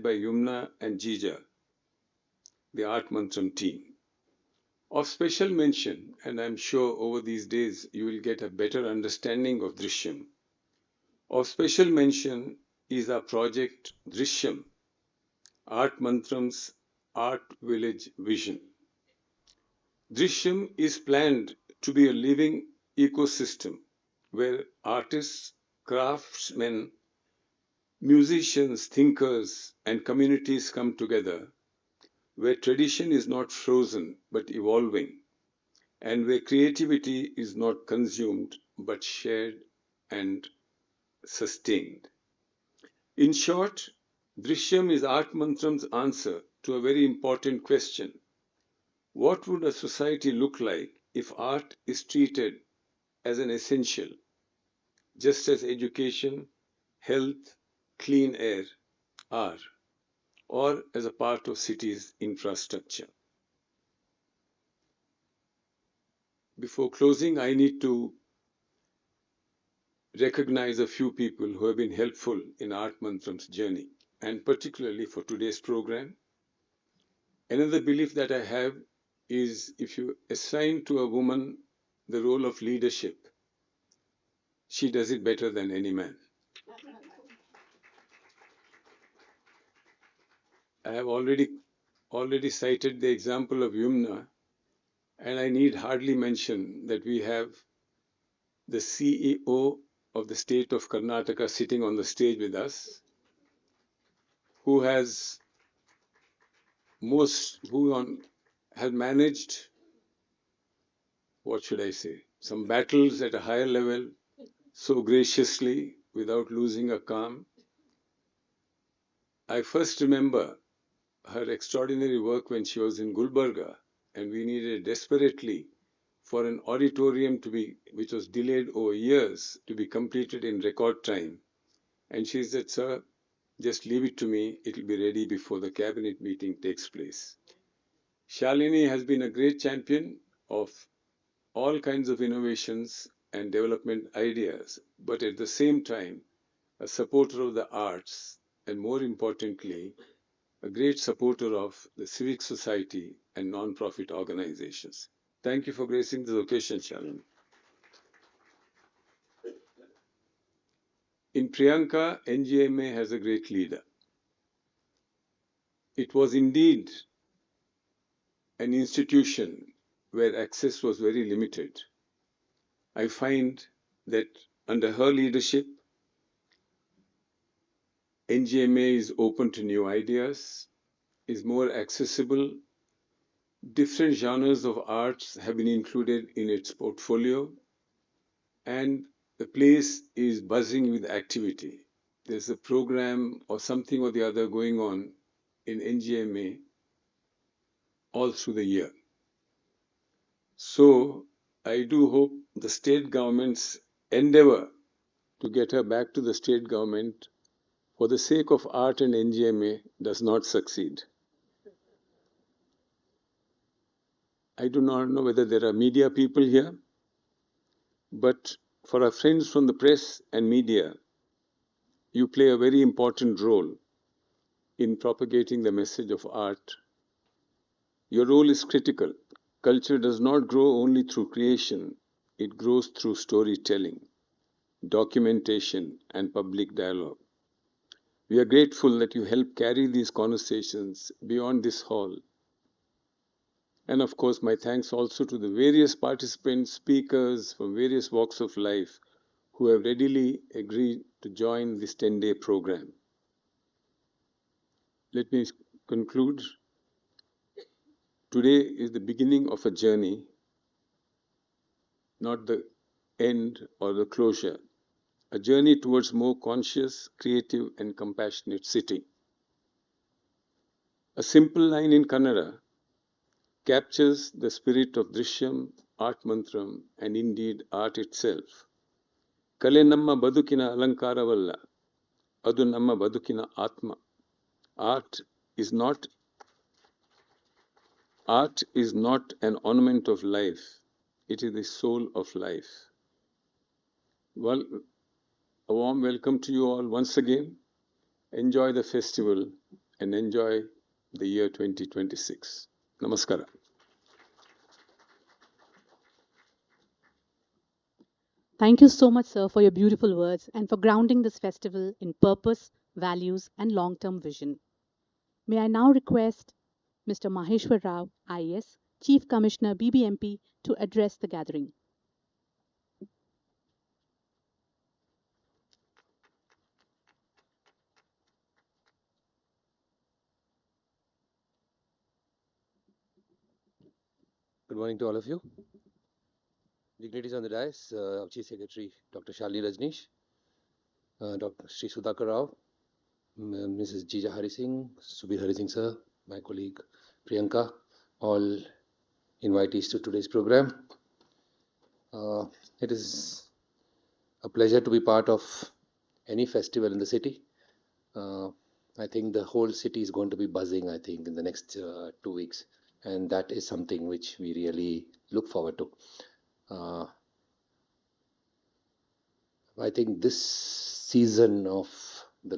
led by Yumna and Jija, the ArtMantram team. Of special mention, and I'm sure over these days you will get a better understanding of Drishyam. Of special mention is our project Drishyam, ArtMantram's Art Village vision. Drishyam is planned to be a living ecosystem where artists, craftsmen, musicians, thinkers, and communities come together, where tradition is not frozen but evolving, and where creativity is not consumed but shared and sustained. In short, Drishyam is ArtMantram's answer to a very important question. What would a society look like if art is treated as an essential, just as education, health, clean air are, or as a part of cities' infrastructure? Before closing, I need to recognize a few people who have been helpful in ArtMantram's journey, and particularly for today's program. Another belief that I have is if you assign to a woman the role of leadership, she does it better than any man. I have already cited the example of Yumna, and I need hardly mention that we have the CEO of the state of Karnataka sitting on the stage with us, who has managed, what should I say, some battles at a higher level so graciously without losing her calm. I first remember her extraordinary work when she was in Gulbarga, and we needed desperately for an auditorium which was delayed over years, to be completed in record time. And she said, "Sir, just leave it to me, it will be ready before the cabinet meeting takes place." Shalini has been a great champion of all kinds of innovations and development ideas, but at the same time, a supporter of the arts, and more importantly, a great supporter of the civic society and non-profit organizations. Thank you for gracing this occasion, Shalini. In Priyanka, NGMA has a great leader. It was indeed an institution where access was very limited. I find that under her leadership, NGMA is open to new ideas, is more accessible. Different genres of arts have been included in its portfolio, and the place is buzzing with activity. There's a program or something or the other going on in NGMA all through the year. So I do hope the state government's endeavor to get her back to the state government for the sake of art and NGMA does not succeed. I do not know whether there are media people here, but for our friends from the press and media, you play a very important role in propagating the message of art. Your role is critical. Culture does not grow only through creation, it grows through storytelling, documentation, and public dialogue. We are grateful that you help carry these conversations beyond this hall. And of course, my thanks also to the various participants, speakers from various walks of life who have readily agreed to join this 10-day program. Let me conclude. Today is the beginning of a journey, not the end or the closure. A journey towards more conscious, creative, and compassionate city. A simple line in Kannada captures the spirit of Drishyam, ArtMantram, and indeed art itself. Kale namma badukina alankaravalla, adu namma badukina atma. Art is not an ornament of life, it is the soul of life. Well, a warm welcome to you all once again. Enjoy the festival and enjoy the year 2026. Namaskara. Thank you so much, sir, for your beautiful words and for grounding this festival in purpose, values, and long term vision. May I now request Mr. Maheshwar Rao, IAS, Chief Commissioner, BBMP, to address the gathering. Good morning to all of you. Dignitaries on the dais, our Chief Secretary, Dr. Shalini Rajneesh, Dr. Sri Sudhakar Rao, Mrs. Jija Hari Singh, Subir Hari Singh sir, my colleague Priyanka, all invitees to today's program. It is a pleasure to be part of any festival in the city. I think the whole city is going to be buzzing, I think, in the next 2 weeks. And that is something which we really look forward to. I think this season of the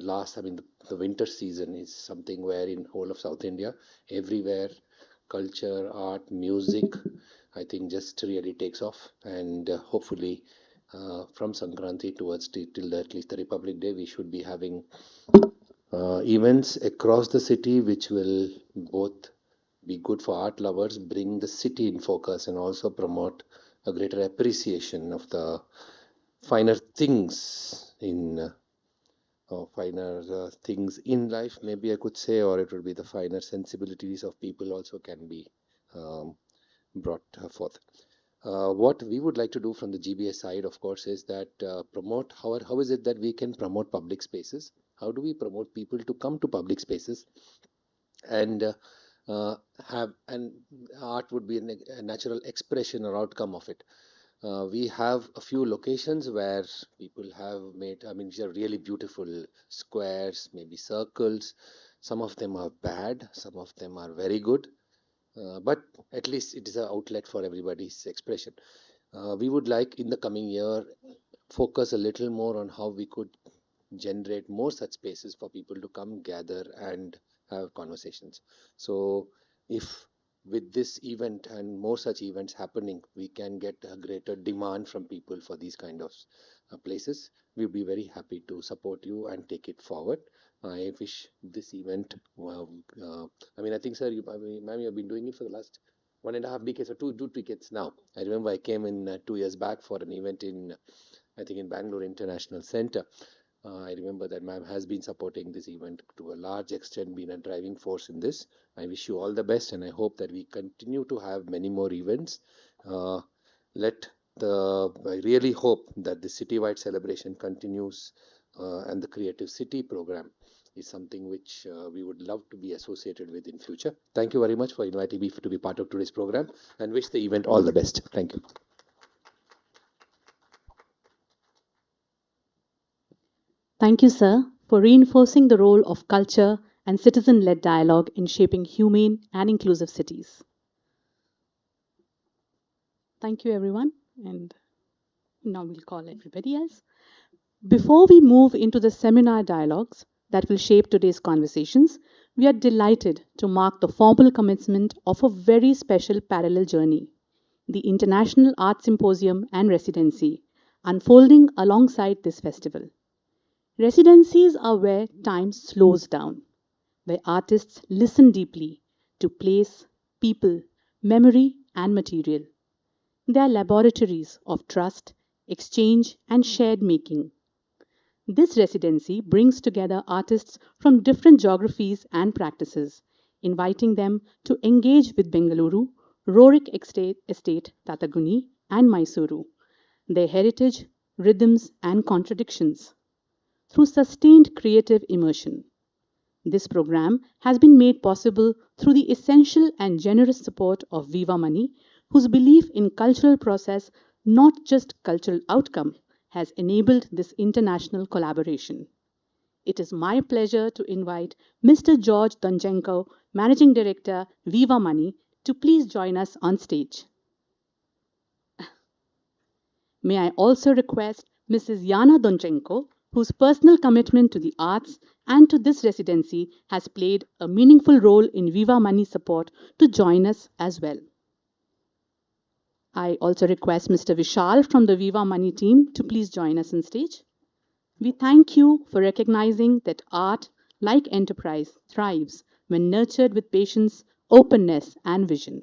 winter season is something where in whole of South India, everywhere, culture, art, music, I think just really takes off. And hopefully, from Sankranti towards till at least the Republic Day, we should be having events across the city which will both be good for art lovers, bring the city in focus, and also promote a greater appreciation of the finer things in life, maybe I could say, or it would be the finer sensibilities of people also can be um, brought forth. What we would like to do from the GBS side, of course, is that promote how is it that we can promote public spaces? How do we promote people to come to public spaces and have and art would be a natural expression or outcome of it. We have a few locations where people have made, these are really beautiful squares, maybe circles. Some of them are bad, some of them are very good, but at least it is an outlet for everybody's expression. We would like in the coming year focus a little more on how we could generate more such spaces for people to come gather and have conversations. So if with this event and more such events happening, we can get a greater demand from people for these kind of places. We'll be very happy to support you and take it forward. I wish this event, I think, sir, ma'am, you've been doing it for the last 1.5 decades or two decades now. I remember I came in 2 years back for an event I think in Bangalore International Center. I remember that ma'am has been supporting this event to a large extent, been a driving force in this. I wish you all the best, and I hope that we continue to have many more events. Uh, I really hope that the citywide celebration continues, and the Creative City program is something which we would love to be associated with in future. Thank you very much for inviting me to be part of today's program, and wish the event all the best. Thank you. Thank you, sir, for reinforcing the role of culture and citizen led dialogue in shaping humane and inclusive cities. Thank you, everyone, and now we'll call everybody else. Before we move into the seminar dialogues that will shape today's conversations, we are delighted to mark the formal commencement of a very special parallel journey, the International Art Symposium and Residency, unfolding alongside this festival. Residencies are where time slows down, where artists listen deeply to place, people, memory, and material. They are laboratories of trust, exchange, and shared making. This residency brings together artists from different geographies and practices, inviting them to engage with Bengaluru, Rorik Estate, Tataguni, and Mysuru, their heritage, rhythms, and contradictions, through sustained creative immersion. This program has been made possible through the essential and generous support of Viva Money, whose belief in cultural process, not just cultural outcome, has enabled this international collaboration. It is my pleasure to invite Mr. George Donchenko, Managing Director, Viva Money, to please join us on stage. May I also request Mrs. Yana Donchenko, whose personal commitment to the arts and to this residency has played a meaningful role in Viva Money support to join us as well. I also request Mr. Vishal from the Viva Money team to please join us on stage. We thank you for recognizing that art, like enterprise, thrives when nurtured with patience, openness, and vision.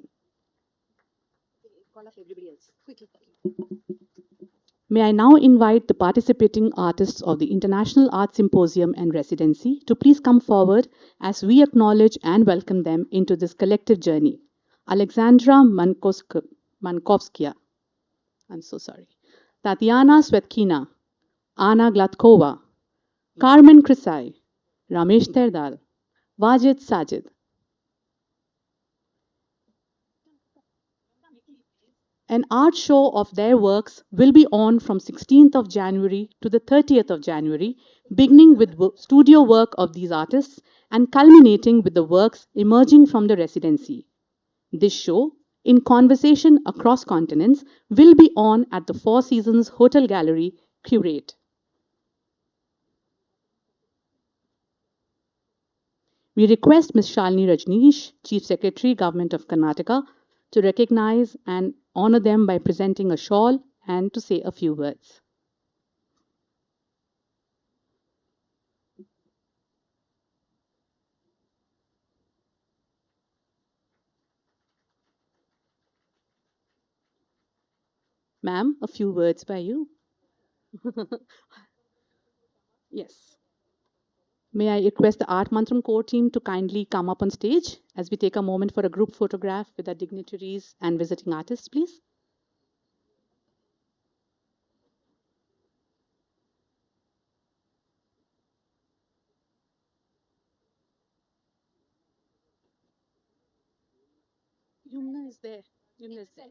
May I now invite the participating artists of the International Art Symposium and Residency to please come forward as we acknowledge and welcome them into this collective journey. Alexandra Mankovskia, I'm so sorry. Tatiana Svetkina, Anna Glatkova, Carmen Krisai, Ramesh Terdal, Wajid Sajid. An art show of their works will be on from 16th of January to the 30th of January, beginning with studio work of these artists and culminating with the works emerging from the residency. This show, in conversation across continents, will be on at the Four Seasons Hotel Gallery, Curate. We request Ms. Shalini Rajneesh, Chief Secretary, Government of Karnataka, to recognize and honor them by presenting a shawl and to say a few words. Ma'am, a few words by you. Yes. May I request the ArtMantram core team to kindly come up on stage as we take a moment for a group photograph with our dignitaries and visiting artists, please. Yumna is there. Yumna is there.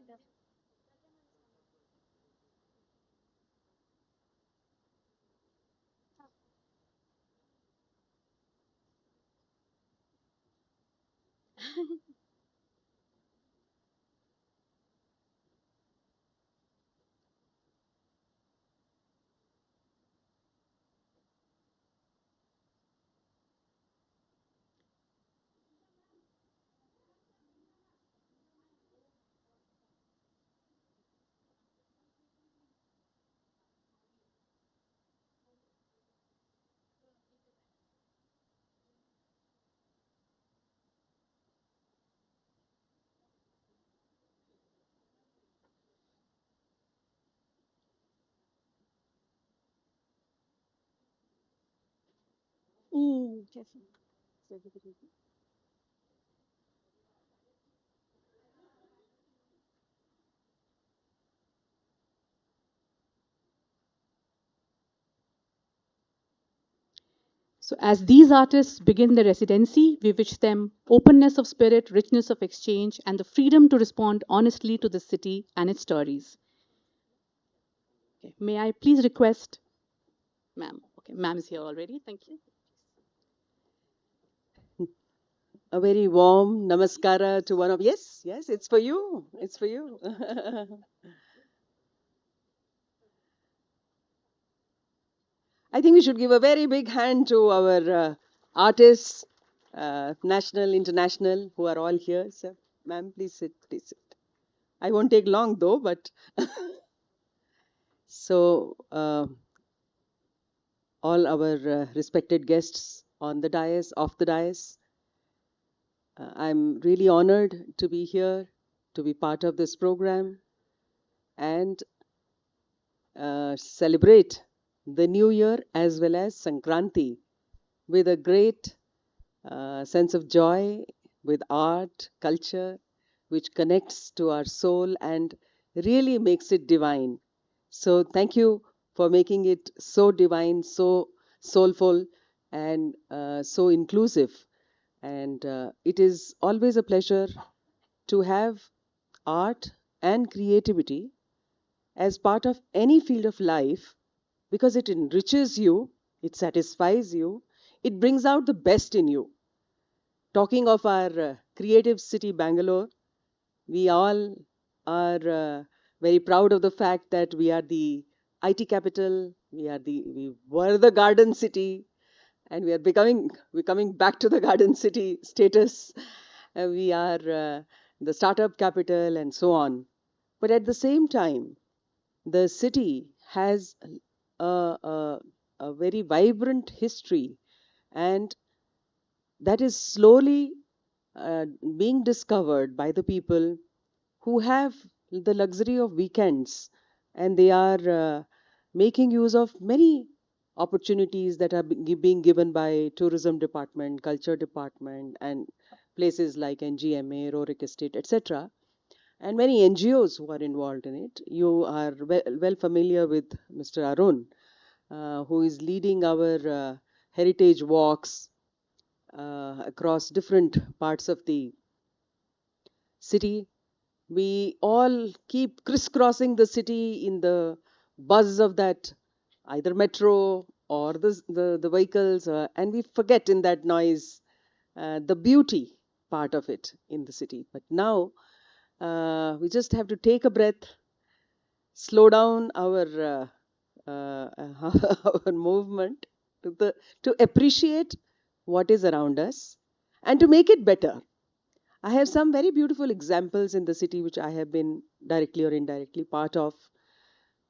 Ooh, careful. So, as these artists begin their residency, we wish them openness of spirit, richness of exchange, and the freedom to respond honestly to the city and its stories. Okay. May I please request, ma'am? Okay, ma'am is here already. Thank you. A very warm namaskara to one of, yes, yes, it's for you. It's for you. I think we should give a very big hand to our artists, national, international, who are all here. So, ma'am, please sit, please sit. I won't take long though, but so all our respected guests on the dais, off the dais, I'm really honored to be here, to be part of this program, and celebrate the new year as well as Sankranti with a great sense of joy, with art, culture, which connects to our soul and really makes it divine. So, thank you for making it so divine, so soulful, and so inclusive. And it is always a pleasure to have art and creativity as part of any field of life because it enriches you, it satisfies you, it brings out the best in you. Talking of our creative city, Bangalore, we all are very proud of the fact that we are the IT capital, we were the garden city, and we are becoming back to the garden city status. We are the startup capital and so on. But at the same time, the city has a very vibrant history, and that is slowly uh, being discovered by the people who have the luxury of weekends, and they are making use of many opportunities that are being given by tourism department, culture department, and places like NGMA, Rorick Estate, etc., and many NGOs who are involved in it. You are well familiar with Mr. Arun, who is leading our heritage walks across different parts of the city. We all keep crisscrossing the city in the buzz of that either metro or the vehicles, and we forget in that noise the beauty part of it in the city. But now we just have to take a breath, slow down our movement to appreciate what is around us and to make it better. I have some very beautiful examples in the city which I have been directly or indirectly part of.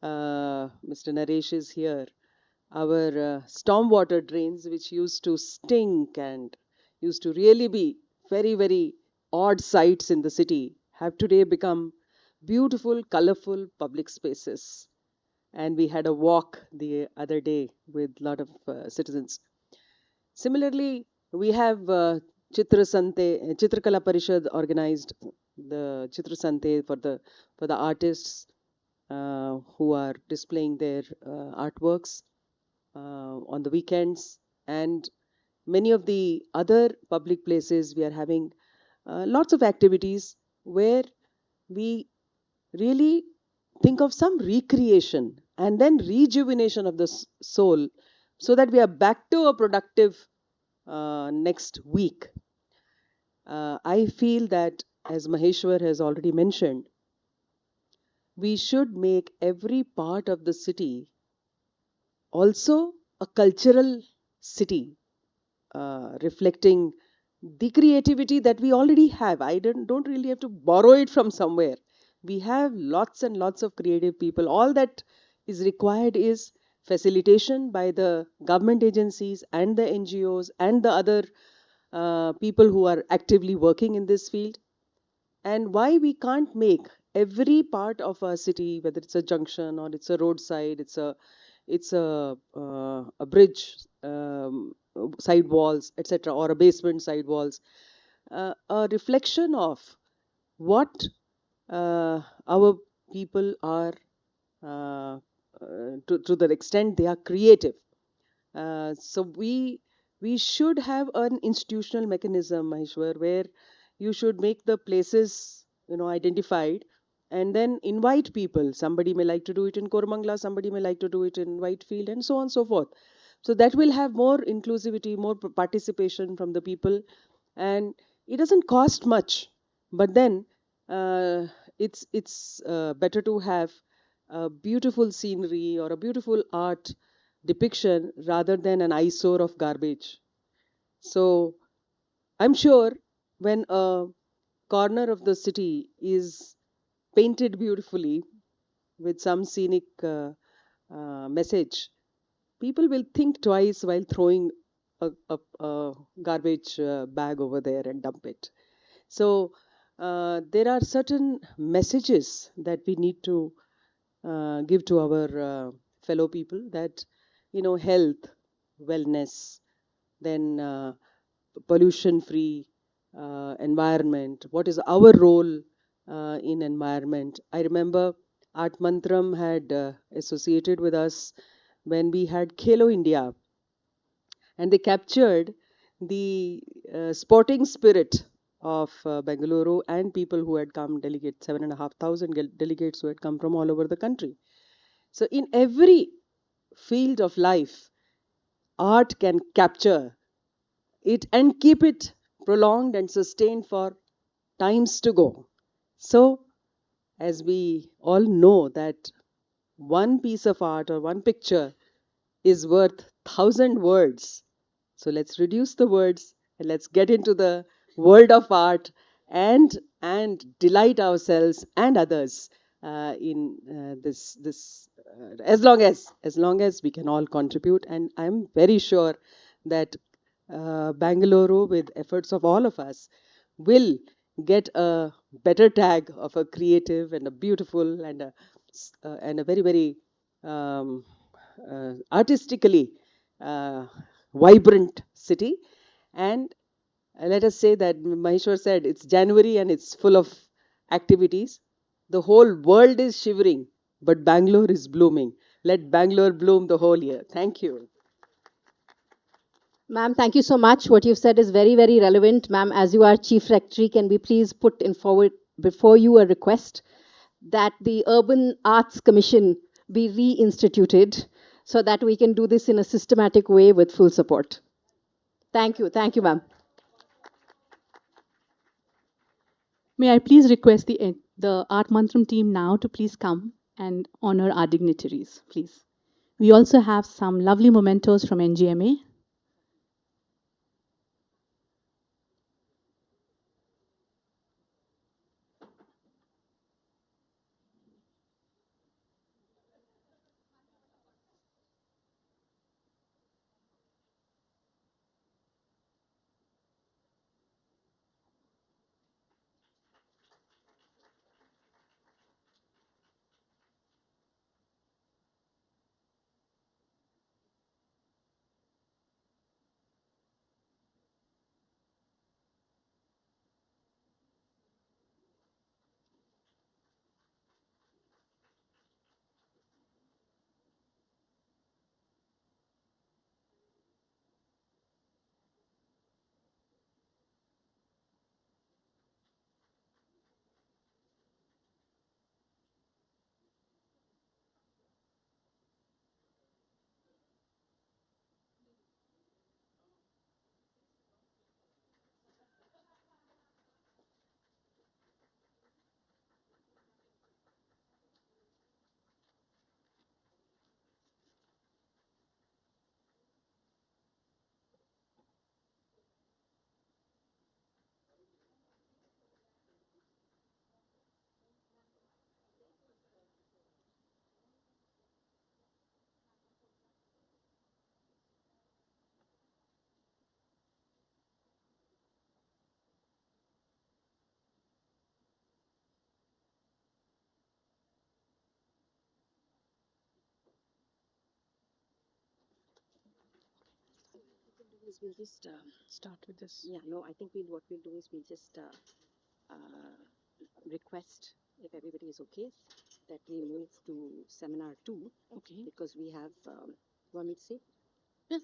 Mr. Naresh is here. Our stormwater drains, which used to stink and used to really be very, very odd sights in the city, have today become beautiful, colorful public spaces. And we had a walk the other day with a lot of citizens. Similarly, we have Chitrakala Parishad organized the Chitra Sante for the artists who are displaying their artworks on the weekends, and many of the other public places we are having lots of activities where we really think of some recreation and then rejuvenation of the soul, so that we are back to a productive next week. I feel that, as Maheshwar has already mentioned, we should make every part of the city also a cultural city, reflecting the creativity that we already have. I don't really have to borrow it from somewhere. We have lots and lots of creative people. All that is required is facilitation by the government agencies and the NGOs and the other people who are actively working in this field. And why we can't make every part of our city, whether it's a junction or it's a roadside, it's a bridge, side walls, etc., or a basement side walls, a reflection of what our people are, uh, to the extent they are creative. So we should have an institutional mechanism, Maheshwar, where you should make the places, identified, and then invite people. Somebody may like to do it in Kormangla, somebody may like to do it in Whitefield, and so on and so forth. So that will have more inclusivity, more participation from the people, and it doesn't cost much. But then uh, it's better to have a beautiful scenery or a beautiful art depiction rather than an eyesore of garbage. So I'm sure when a corner of the city is painted beautifully with some scenic message, people will think twice while throwing a garbage bag over there and dump it. So there are certain messages that we need to give to our fellow people, that health, wellness, then pollution free environment, what is our role in environment. I remember ArtMantram had associated with us when we had Khelo India, and they captured the sporting spirit of Bengaluru and people who had come, delegates, 7,500 delegates who had come from all over the country. So in every field of life, art can capture it and keep it prolonged and sustained for times to go. So, as we all know, that one piece of art or one picture is worth 1,000 words. So let's reduce the words and let's get into the world of art and delight ourselves and others in this as long as we can all contribute. And I'm very sure that Bangalore, with efforts of all of us, will get a better tag of a creative and a beautiful and a very very um, artistically uh, vibrant city. And let us say that Maheshwar said it's January and it's full of activities. The whole world is shivering, but Bangalore is blooming. Let Bangalore bloom the whole year. Thank you. Ma'am, thank you so much. What you've said is very, very relevant. Ma'am, as you are Chief Rectory, can we please put in forward before you a request that the Urban Arts Commission be reinstituted so that we can do this in a systematic way with full support. Thank you. Thank you, ma'am. May I please request the ArtMantram team now to please come and honor our dignitaries, please. We also have some lovely mementos from NGMA. We'll just Start with this. yeah, no, I think what we'll do is we'll just request, if everybody is okay, that we move to seminar 2. Okay. Because we have, want me to say? Yes.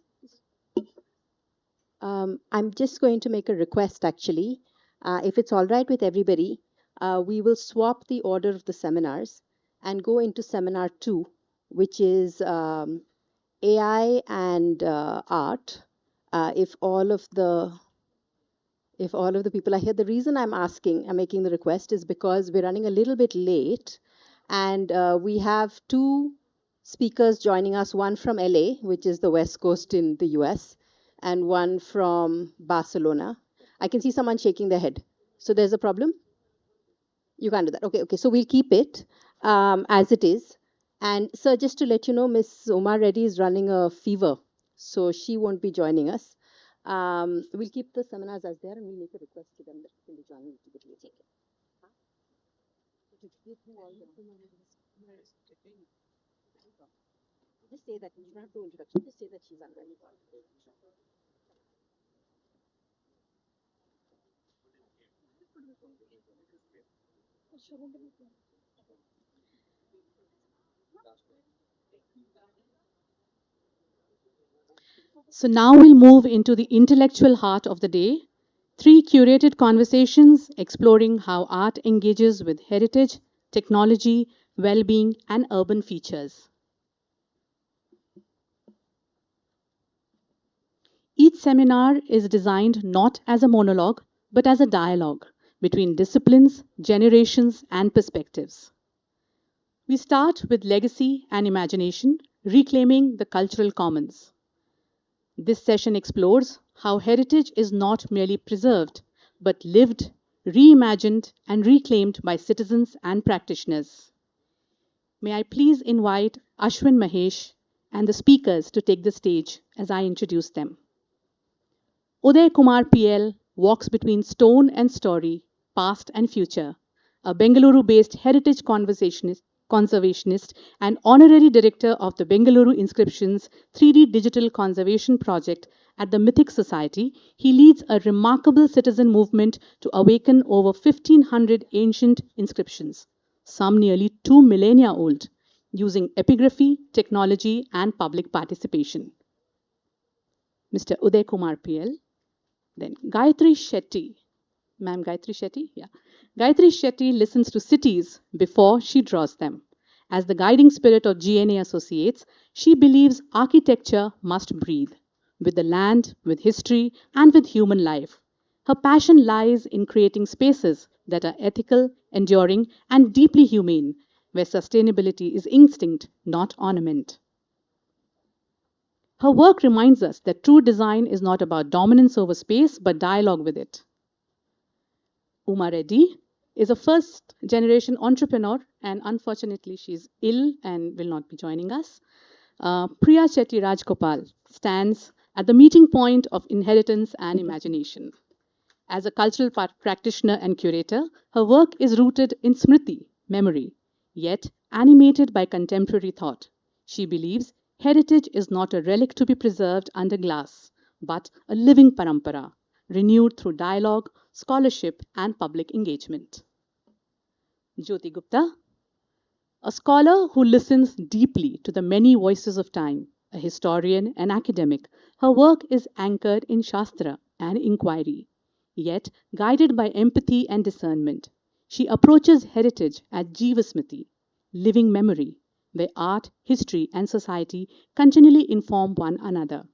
I'm just going to make a request actually. If it's all right with everybody, we will swap the order of the seminars and go into seminar 2, which is AI and art. If all of the people are here, the reason I'm making the request is because we're running a little bit late, and we have 2 speakers joining us, one from LA, which is the West Coast in the US, and one from Barcelona. I can see someone shaking their head. So there's a problem? You can't do that. Okay, okay. So we'll keep it as it is. And sir, just to let you know, Miss Uma Reddy is running a fever, so she won't be joining us. We'll keep the seminars as they are, and we'll make a request to them that they can be joining a little bit later. Huh? Just say that you don't have to introduction. Just say that she's unready. So now we'll move into the intellectual heart of the day. 3 curated conversations exploring how art engages with heritage, technology, well-being, and urban features. Each seminar is designed not as a monologue, but as a dialogue between disciplines, generations, and perspectives. We start with legacy and imagination, reclaiming the cultural commons. This session explores how heritage is not merely preserved, but lived, reimagined, and reclaimed by citizens and practitioners. May I please invite Ashwin Mahesh and the speakers to take the stage as I introduce them. Uday Kumar PL walks between stone and story, past and future, a Bengaluru based heritage conservationist and honorary director of the Bengaluru Inscriptions 3D Digital Conservation Project at the Mythic Society. He leads a remarkable citizen movement to awaken over 1,500 ancient inscriptions, some nearly 2 millennia old, using epigraphy, technology, and public participation. Mr. Uday Kumar PL. Then Gayatri Shetty. Ma'am Gayatri Shetty? Yeah. Gayatri Shetty listens to cities before she draws them. As the guiding spirit of GNA Associates, she believes architecture must breathe with the land, with history, and with human life. Her passion lies in creating spaces that are ethical, enduring, and deeply humane, where sustainability is instinct, not ornament. Her work reminds us that true design is not about dominance over space, but dialogue with it. Uma Reddy is a first generation entrepreneur, and unfortunately, she's ill and will not be joining us. Priya Chetty Rajgopal stands at the meeting point of inheritance and imagination. As a cultural practitioner and curator, her work is rooted in smriti, memory, yet animated by contemporary thought. She believes heritage is not a relic to be preserved under glass, but a living parampara, renewed through dialogue, scholarship, and public engagement. Jyoti Gupta, a scholar who listens deeply to the many voices of time, a historian and academic, her work is anchored in Shastra and inquiry, yet guided by empathy and discernment. She approaches heritage as Jivasmiti, living memory, where art, history, and society continually inform one another.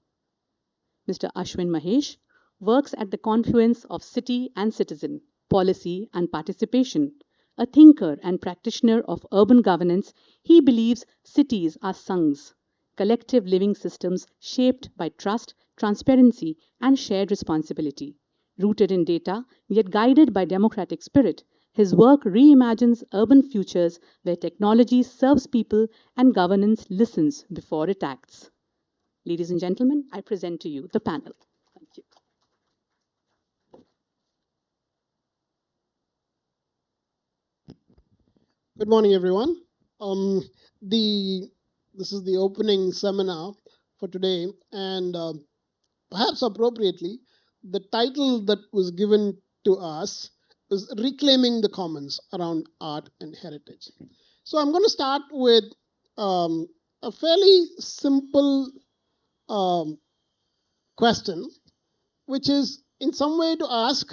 Mr. Ashwin Mahesh works at the confluence of city and citizen, policy and participation. A thinker and practitioner of urban governance, he believes cities are sanghs, collective living systems shaped by trust, transparency, and shared responsibility. Rooted in data, yet guided by democratic spirit, his work reimagines urban futures where technology serves people and governance listens before it acts. Ladies and gentlemen, I present to you the panel. Thank you. Good morning, everyone. Um, this is the opening seminar for today, and perhaps appropriately, the title that was given to us is Reclaiming the Commons around Art and Heritage. So I'm going to start with a fairly simple um, question, which is in some way to ask,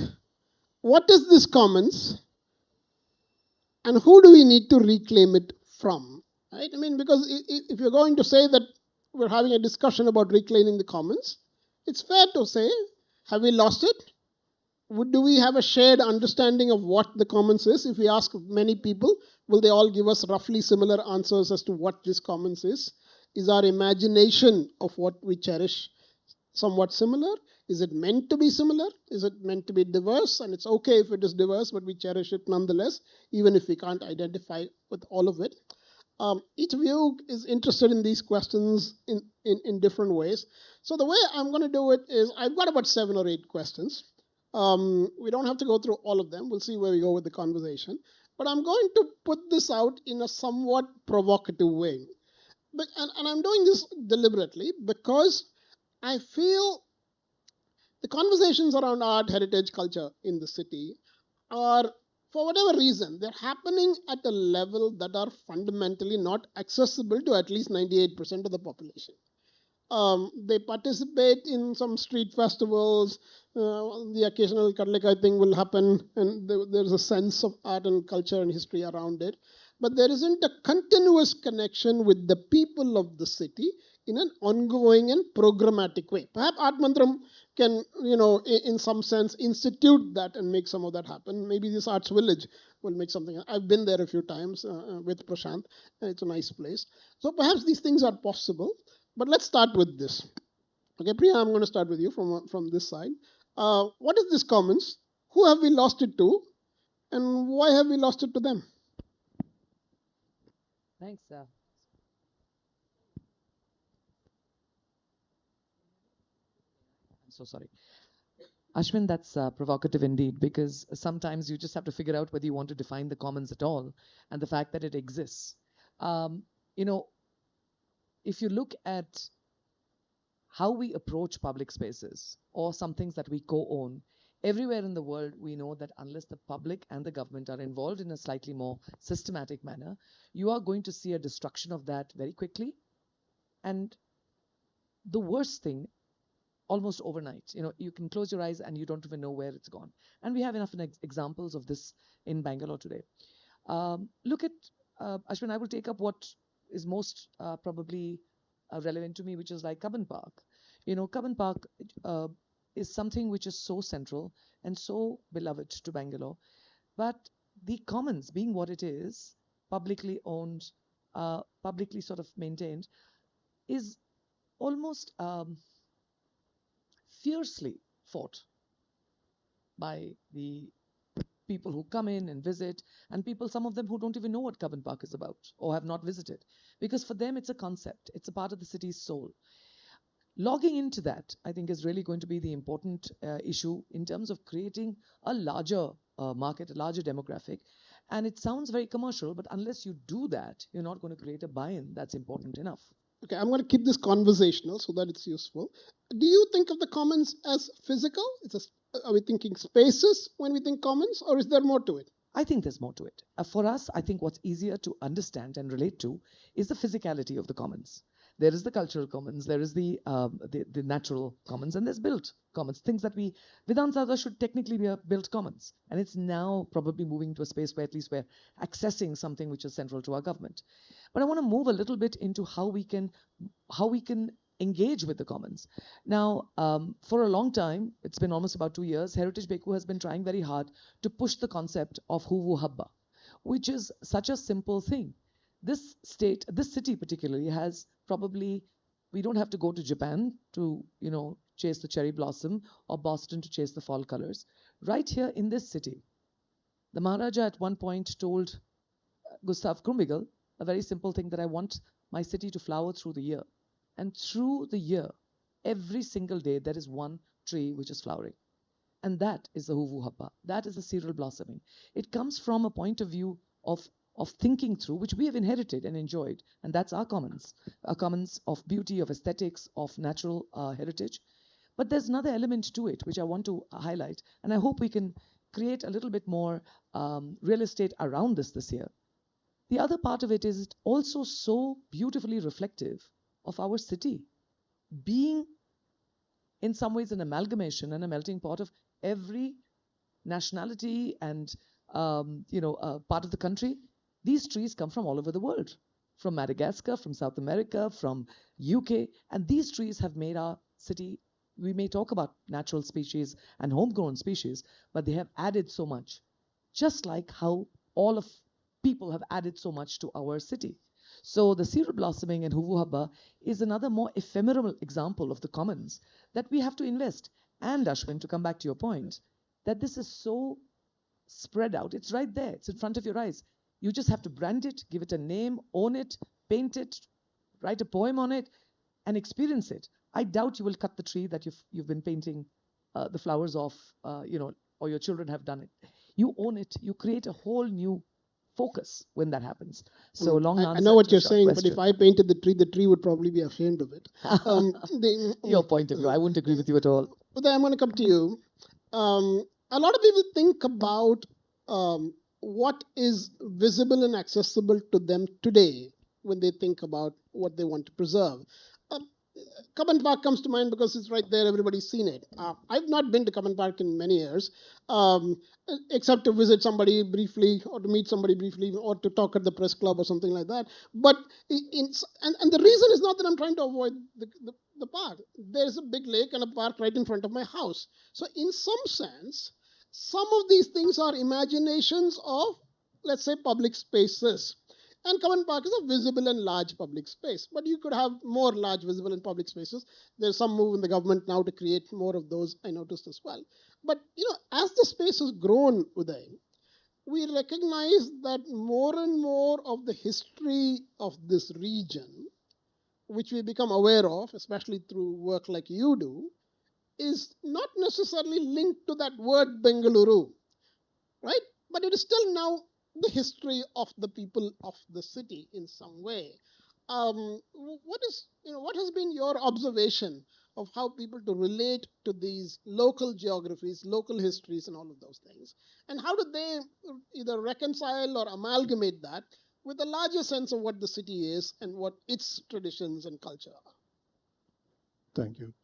what is this commons and who do we need to reclaim it from? Right? I mean, because if you're going to say that we're having a discussion about reclaiming the commons, it's fair to say, have we lost it? Do we have a shared understanding of what the commons is? If we ask many people, will they all give us roughly similar answers as to what this commons is? Is our imagination of what we cherish somewhat similar? Is it meant to be similar? Is it meant to be diverse? And it's okay if it is diverse, but we cherish it nonetheless, even if we can't identify with all of it. Each of you is interested in these questions in different ways. So the way I'm going to do it is I've got about 7 or 8 questions. We don't have to go through all of them. We'll see where we go with the conversation. But I'm going to put this out in a somewhat provocative way. And I'm doing this deliberately because I feel the conversations around art, heritage, culture in the city are, for whatever reason, they're happening at a level that are fundamentally not accessible to at least 98% of the population. They participate in some street festivals. The occasional Kadlekai thing will happen, and there's a sense of art and culture and history around it. But there isn't a continuous connection with the people of the city in an ongoing and programmatic way. Perhaps ArtMantram can, in some sense, institute that and make some of that happen. Maybe this Arts Village will make something. I've been there a few times with Prashant, and it's a nice place. So perhaps these things are possible. But let's start with this. Okay, Priya, I'm going to start with you from this side. What is this commons? Who have we lost it to? And why have we lost it to them? Thanks. I'm so sorry. Ashwin, that's provocative indeed, because sometimes you just have to figure out whether you want to define the commons at all and the fact that it exists. Um, you know, if you look at how we approach public spaces or some things that we co-own, everywhere in the world, we know that unless the public and the government are involved in a slightly more systematic manner, you are going to see a destruction of that very quickly. And the worst thing, almost overnight, you can close your eyes and you don't even know where it's gone. And we have enough examples of this in Bangalore today. Look at, Ashwin, I will take up what is most probably relevant to me, which is like Cubbon Park. Cubbon Park is something which is so central and so beloved to Bangalore. But the commons, being what it is, publicly owned, publicly sort of maintained, is almost fiercely fought by the people who come in and visit, and people, some of them who don't even know what Cubbon Park is about or have not visited, because for them it's a concept, it's a part of the city's soul. Logging into that, I think, is really going to be the important issue in terms of creating a larger market, a larger demographic. And it sounds very commercial, but unless you do that, you're not going to create a buy-in that's important enough. Okay, I'm going to keep this conversational so that it's useful. Do you think of the commons as physical? Are we thinking spaces when we think commons, or is there more to it? I think there's more to it. For us, I think what's easier to understand and relate to is the physicality of the commons. There is the cultural commons, there is the natural commons, and there's built commons. Things that we, Vedanta Sada should technically be a built commons. And it's now probably moving to a space where at least we're accessing something which is central to our government. But I want to move a little bit into how we can engage with the commons. Now, for a long time, it's been almost about 2 years, Heritage Beku has been trying very hard to push the concept of Huvu Habba, which is such a simple thing. This city particularly has probably, we don't have to go to Japan to, chase the cherry blossom or Boston to chase the fall colors. Right here in this city, the Maharaja at one point told Gustav Krumbigel a very simple thing, that I want my city to flower through the year. And through the year, every single day, there is one tree which is flowering. And that is the Huvu Habba. That is the cereal blossoming. It comes from a point of view of thinking through, which we have inherited and enjoyed. And that's our commons of beauty, of aesthetics, of natural heritage. But there's another element to it, which I want to highlight. And I hope we can create a little bit more real estate around this year. The other part of it is also so beautifully reflective of our city, being in some ways an amalgamation and a melting pot of every nationality and part of the country. These trees come from all over the world, from Madagascar, from South America, from UK, and these trees have made our city. We may talk about natural species and homegrown species, but they have added so much, just like how all of people have added so much to our city. So the cereal blossoming and Huvu Habba is another more ephemeral example of the commons that we have to invest. And Ashwin, to come back to your point, that this is so spread out. It's right there. It's in front of your eyes. You just have to brand it, give it a name, own it, paint it, write a poem on it, and experience it. I doubt you will cut the tree that you've been painting the flowers of, or your children have done it. You own it. You create a whole new focus when that happens. So I know what you're saying, question. But if I painted the tree would probably be ashamed of it. Your point of view, I wouldn't agree with you at all. But then I'm going to come to you. A lot of people think about what is visible and accessible to them today when they think about what they want to preserve. Cubbon Park comes to mind because it's right there. Everybody's seen it. I've not been to Cubbon Park in many years, except to visit somebody briefly or to meet somebody briefly or to talk at the press club or something like that. But and the reason is not that I'm trying to avoid the park. There's a big lake and a park right in front of my house. So in some sense, some of these things are imaginations of, let's say, public spaces. And common park is a visible and large public space. But you could have more large visible and public spaces. There's some move in the government now to create more of those, I noticed as well. But as the space has grown, Uday, we recognize that more and more of the history of this region, which we become aware of, especially through work like you do, is not necessarily linked to that word Bengaluru, right? But it is still now the history of the people of the city in some way. What has been your observation of how people to relate to these local geographies, local histories, and all of those things, and how do they either reconcile or amalgamate that with a larger sense of what the city is and what its traditions and culture are? Thank you.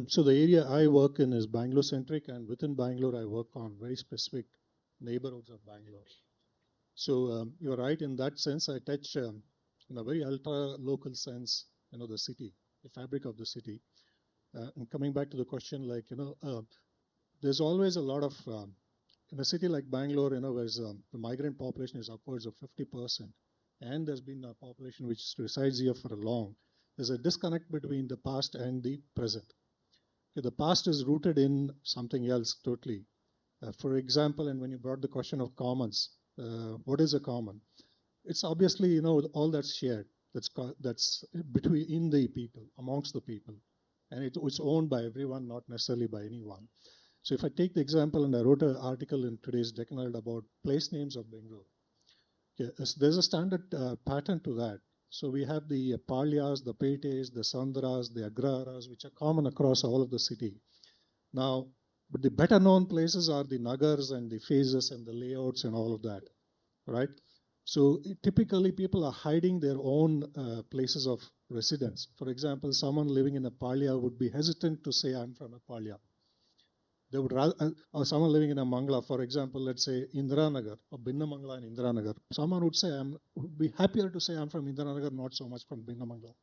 So the area I work in is Bangalore centric, and within Bangalore, I work on very specific neighborhoods of Bangalore. So you're right in that sense. I touch in a very ultra local sense, the city, the fabric of the city. And coming back to the question, there's always a lot of in a city like Bangalore, where the migrant population is upwards of 50%, and there's been a population which resides here for a long. There's a disconnect between the past and the present. Okay, the past is rooted in something else totally. For example, and when you brought the question of commons, what is a common? It's obviously all that's shared. That's between the people, amongst the people, and it's owned by everyone, not necessarily by anyone. So if I take the example, and I wrote an article in today's Decade about place names of Bengaluru. Okay, there's a standard pattern to that. So we have the Palyas, the Petes, the Sandras, the Agraras, which are common across all of the city. Now, but the better known places are the Nagars and the phases and the layouts and all of that, right? So typically people are hiding their own places of residence. For example, someone living in a Palya would be hesitant to say, I'm from a Palya. They would rather, or someone living in a Mangla, for example, let's say Indiranagar or Binnamangla in Indiranagar. Someone would say, would be happier to say I'm from Indiranagar, not so much from Binnamangla.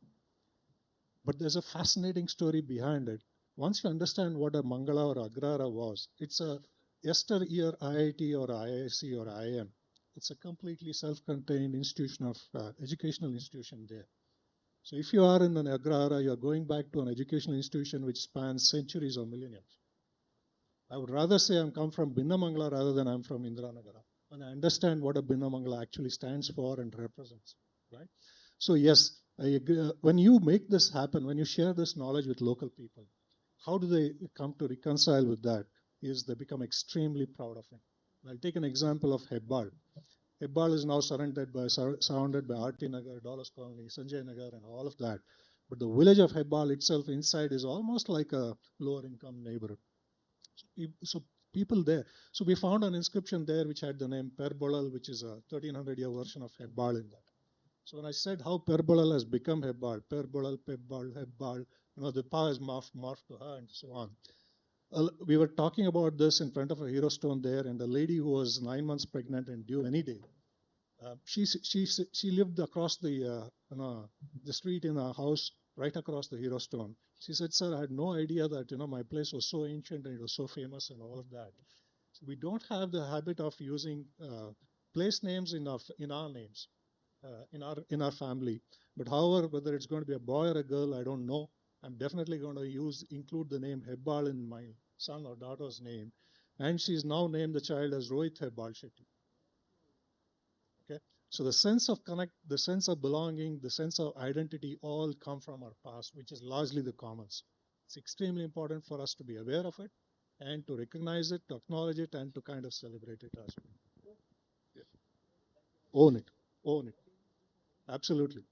But there's a fascinating story behind it. Once you understand what a Mangala or Agrara was, it's a yesteryear IIT or IISc or IIM. It's a completely self-contained institution of educational institution there. So if you are in an Agrara, you're going back to an educational institution which spans centuries or millenniums. I would rather say I'm come from Binnamangala rather than I'm from Indiranagara. And I understand what a Binnamangala actually stands for and represents, right? So yes, I agree. When you make this happen, when you share this knowledge with local people, how do they come to reconcile with that? Is they become extremely proud of it. I'll take an example of Hebbal. Hebbal is now surrounded by RT Nagar, Dollars Colony, Sanjay Nagar, and all of that. But the village of Hebbal itself inside is almost like a lower income neighborhood. So people there. So we found an inscription there which had the name Perbolal, which is a 1300-year version of Hebbal in that. So when I said how Perbolal has become Hebbal, Perbolal, Pebbal, Hebbal, the pa is morphed to her and so on. We were talking about this in front of a hero stone there, and a lady who was 9 months pregnant and due any day. She lived across the street in a house right across the hero stone. She said, "Sir, I had no idea that my place was so ancient and it was so famous and all of that." So we don't have the habit of using place names in our names, in our family. But however, whether it's going to be a boy or a girl, I don't know. I'm definitely going to include the name Hebbal in my son or daughter's name, and she's now named the child as Rohit Hebbal Shetty. Okay, so the sense of the sense of belonging, the sense of identity, all come from our past, which is largely the commons. It's extremely important for us to be aware of it and to recognize it, to acknowledge it, and to kind of celebrate it as well. Yeah. Own it. Absolutely.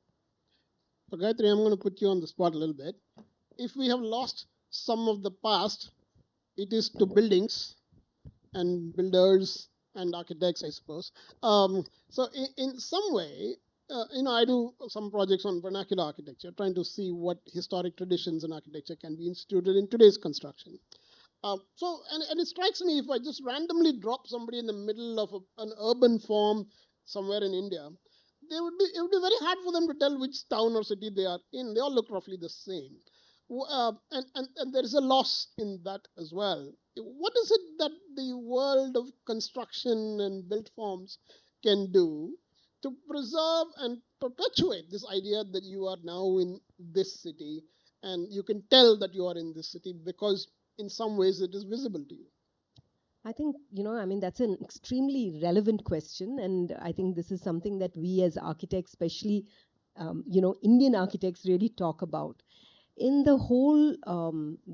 So Gayatri, I'm going to put you on the spot a little bit. If we have lost some of the past, it is to buildings and builders and architects, I suppose. So in some way, I do some projects on vernacular architecture, trying to see what historic traditions in architecture can be instituted in today's construction. And it strikes me, if I just randomly drop somebody in the middle of an urban form somewhere in India, it would be very hard for them to tell which town or city they are in. They all look roughly the same. And there is a loss in that as well. What is it that the world of construction and built forms can do to preserve and perpetuate this idea that you are now in this city, and you can tell that you are in this city because in some ways it is visible to you? I think, I mean, that's an extremely relevant question. And I think this is something that we as architects, especially, Indian architects, really talk about. In the whole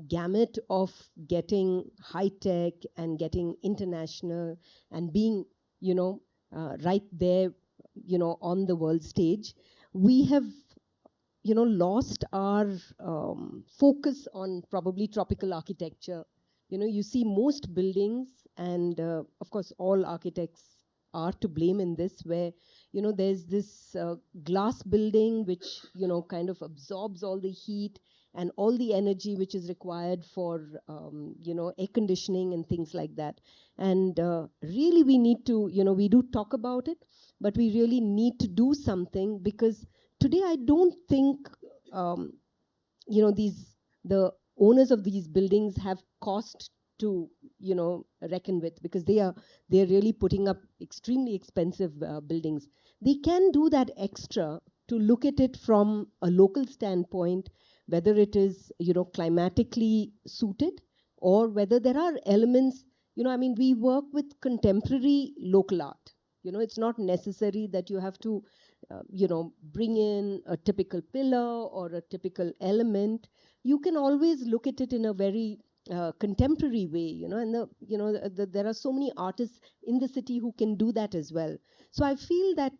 gamut of getting high tech and getting international and being, right there, on the world stage, we have lost our focus on probably tropical architecture. You see most buildings, and of course all architects are to blame in this, where there's this glass building which kind of absorbs all the heat and all the energy which is required for air conditioning and things like that. And really we need to, we do talk about it, but we really need to do something, because today I don't think um, these the owners of these buildings have cost to reckon with, because they're really putting up extremely expensive buildings. They can do that extra to look at it from a local standpoint, whether it is climatically suited, or whether there are elements. I mean, we work with contemporary local art. It's not necessary that you have to bring in a typical pillar or a typical element. You can always look at it in a very contemporary way, and there are so many artists in the city who can do that as well. So I feel that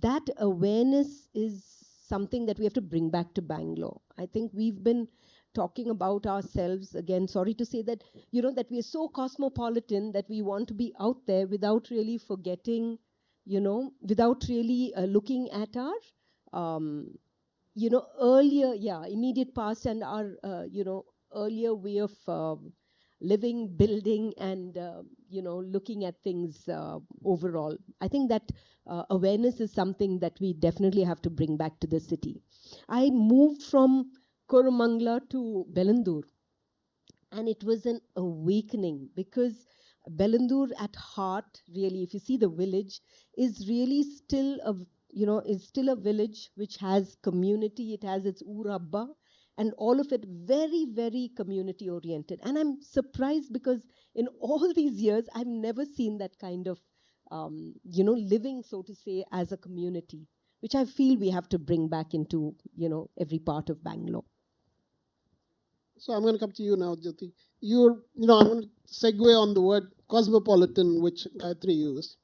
that awareness is something that we have to bring back to Bangalore. I think we've been talking about ourselves, again, sorry to say that, that we are so cosmopolitan that we want to be out there without really forgetting, without really looking at our, earlier, yeah, immediate past, and our, earlier way of living, building, and, looking at things overall. I think that awareness is something that we definitely have to bring back to the city. I moved from Koramangala to Belandur, and it was an awakening, because Belandur at heart, really, if you see the village, is really still is still a village which has community. It has its Urabba, and all of it very, very community oriented. And I'm surprised, because in all these years I've never seen that kind of living, so to say, as a community, which I feel we have to bring back into every part of Bangalore. So I'm going to come to you now, Jyoti. I'm going to segue on the word cosmopolitan, which Gayatri used.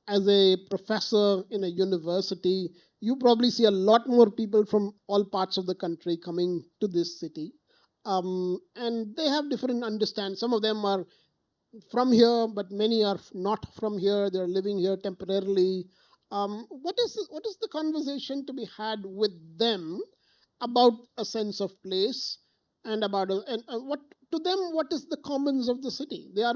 As a professor in a university, you probably see a lot more people from all parts of the country coming to this city. And they have different understandings. Some of them are from here, but many are not from here. They're living here temporarily. What is the conversation to be had with them about a sense of place, and about what to them, what is the commons of the city? They are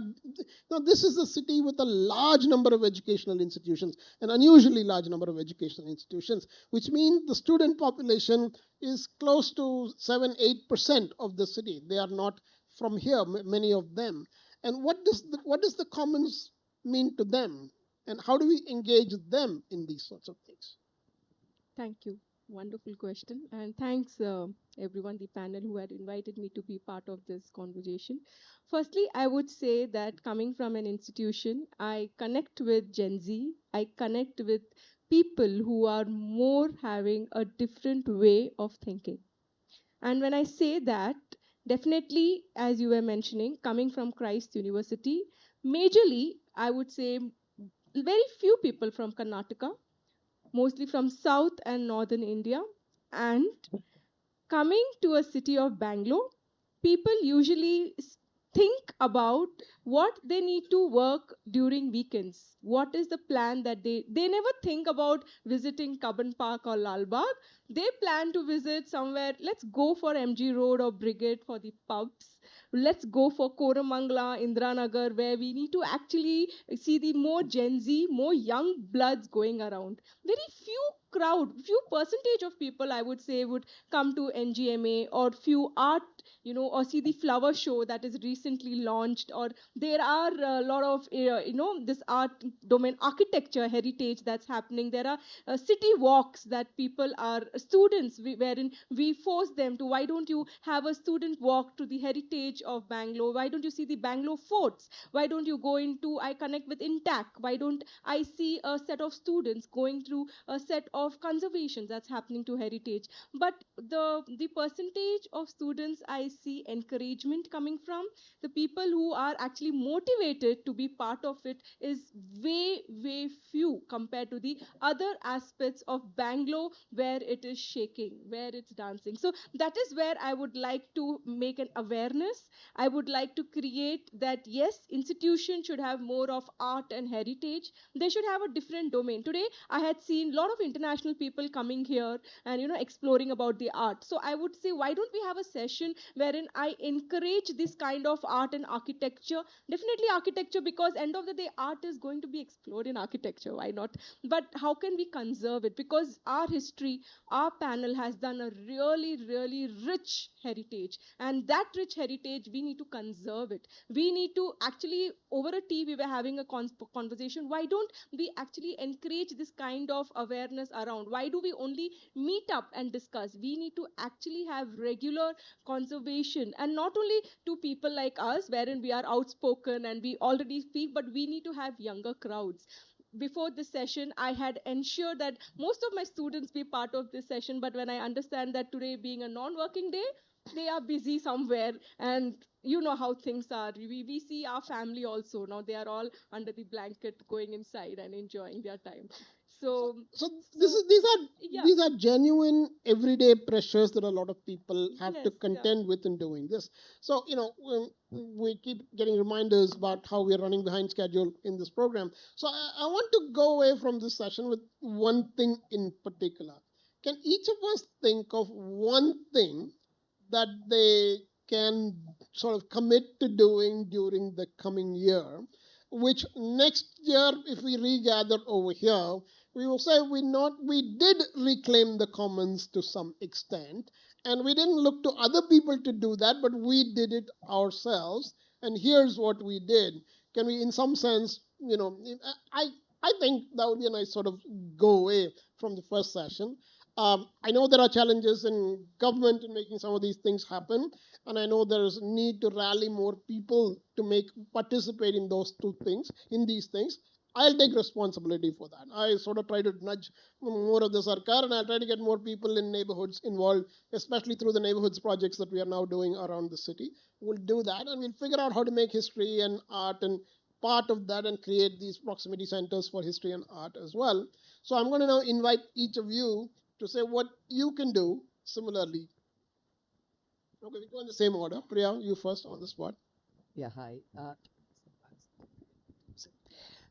now, this is a city with a large number of educational institutions, an unusually large number of educational institutions, which means the student population is close to 7-8% of the city. They are not from here, many of them. And what does the commons mean to them, and how do we engage them in these sorts of things? Thank you. Wonderful question. And thanks, everyone, the panel who had invited me to be part of this conversation. Firstly, I would say that coming from an institution, I connect with Gen Z, I connect with people who are more having a different way of thinking. And when I say that, definitely, as you were mentioning, coming from Christ University, majorly, I would say very few people from Karnataka, mostly from South and Northern India. And coming to a city of Bangalore, people usually think about what they need to work during weekends. What is the plan that they never think about visiting Cubbon Park or Lalbagh. They plan to visit somewhere. Let's go for MG Road or Brigade for the pubs. Let's go for Koramangala, Indranagar, where we need to actually see the more Gen Z, more young bloods going around. Very few crowd, few percentage of people, I would say, would come to NGMA, or few art, or see the flower show that is recently launched, or there are a lot of, this art domain, architecture, heritage that's happening. There are city walks that people are, students, wherein we force them to, why don't you have a student walk to the heritage of Bangalore? Why don't you see the Bangalore forts? Why don't you go into, I connect with Intact? Why don't I see a set of students going through a set of conservations that's happening to heritage? But the percentage of students I see encouragement coming from, the people who are actually motivated to be part of it, is way few compared to the other aspects of Bangalore, where it is shaking, where it's dancing. So that is where I would like to make an awareness. I would like to create that, yes, institution should have more of art and heritage. They should have a different domain. Today I had seen a lot of international people coming here and exploring about the art. So I would say, why don't we have a session wherein I encourage this kind of art and architecture? Definitely architecture, because end of the day art is going to be explored in architecture, why not? But how can we conserve it? Because our history, our panel has done a really rich heritage, and that rich heritage, we need to conserve it. We need to actually, over a tea we were having a conversation, why don't we actually encourage this kind of awareness around? Why do we only meet up and discuss? We need to actually have regular conservation, and not only to people like us wherein we are outspoken and we already speak, but we need to have younger crowds. Before this session, I had ensured that most of my students be part of this session, but when I understand that today being a non-working day, they are busy somewhere, and you know how things are. We see our family also now, they are all under the blanket going inside and enjoying their time. So So so these are yeah. these are genuine everyday pressures that a lot of people have to Yes, yeah. contend with in doing this. So we keep getting reminders about how we are running behind schedule in this program. So I want to go away from this session with one thing in particular. Can each of us think of one thing that they can sort of commit to doing during the coming year, which next year, if we regather over here, we will say we did reclaim the commons to some extent, and we didn't look to other people to do that, but we did it ourselves, and here's what we did. Can we, in some sense, I I think that would be a nice sort of go away from the first session. I know there are challenges in government in making some of these things happen, and I know there is a need to rally more people to make participate in these things. I'll take responsibility for that. I sort of try to nudge more of the sarkar, and I'll try to get more people in neighborhoods involved, especially through the neighborhoods projects that we are now doing around the city. We'll do that, and we'll figure out how to make history and art and part of that and create these proximity centers for history and art as well. So I'm going to now invite each of you to say what you can do similarly. Okay, we go in the same order. Priya, you first on the spot. Yeah, hi.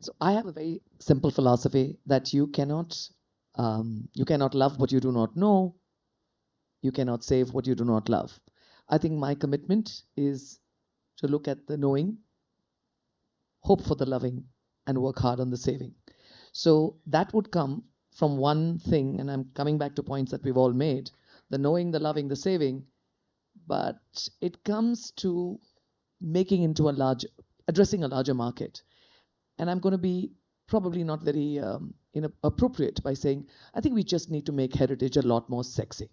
So I have a very simple philosophy that you cannot love what you do not know. You cannot save what you do not love. I think my commitment is to look at the knowing, hope for the loving, and work hard on the saving. So that would come from one thing, and I'm coming back to points that we've all made: the knowing, the loving, the saving. But it comes to addressing a larger market. And I'm going to be probably not very inappropriate by saying, I think we just need to make heritage a lot more sexy.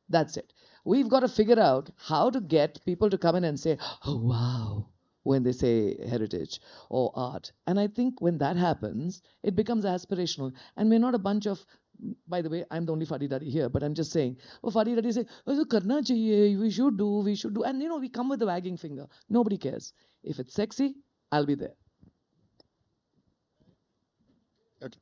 That's it. We've got to figure out how to get people to come in and say, oh, wow, when they say heritage or art. And I think when that happens, it becomes aspirational. And we're not a bunch of, by the way, I'm the only fuddy duddy here, but I'm just saying, oh, fuddy duddy say, oh, karna chahiye, we should do. And, we come with the wagging finger. Nobody cares. If it's sexy, I'll be there. Okay.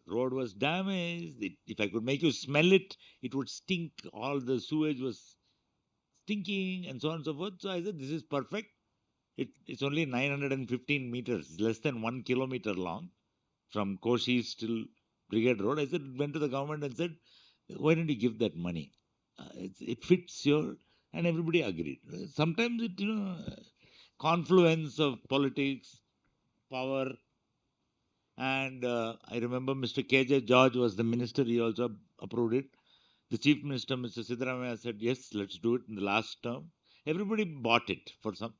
Road was damaged. If I could make you smell it, it would stink. All the sewage was stinking and so on and so forth. So I said, this is perfect. It's only 915 meters, less than 1 kilometer long from Koshis till Brigade Road. I said, went to the government and said, why don't you give that money? It fits your, and everybody agreed. Sometimes confluence of politics, power, and I remember Mr. KJ George was the minister. He also approved it. The Chief Minister, Mr. Siddaramaiah, said, yes, let's do it in the last term. Everybody bought it for some,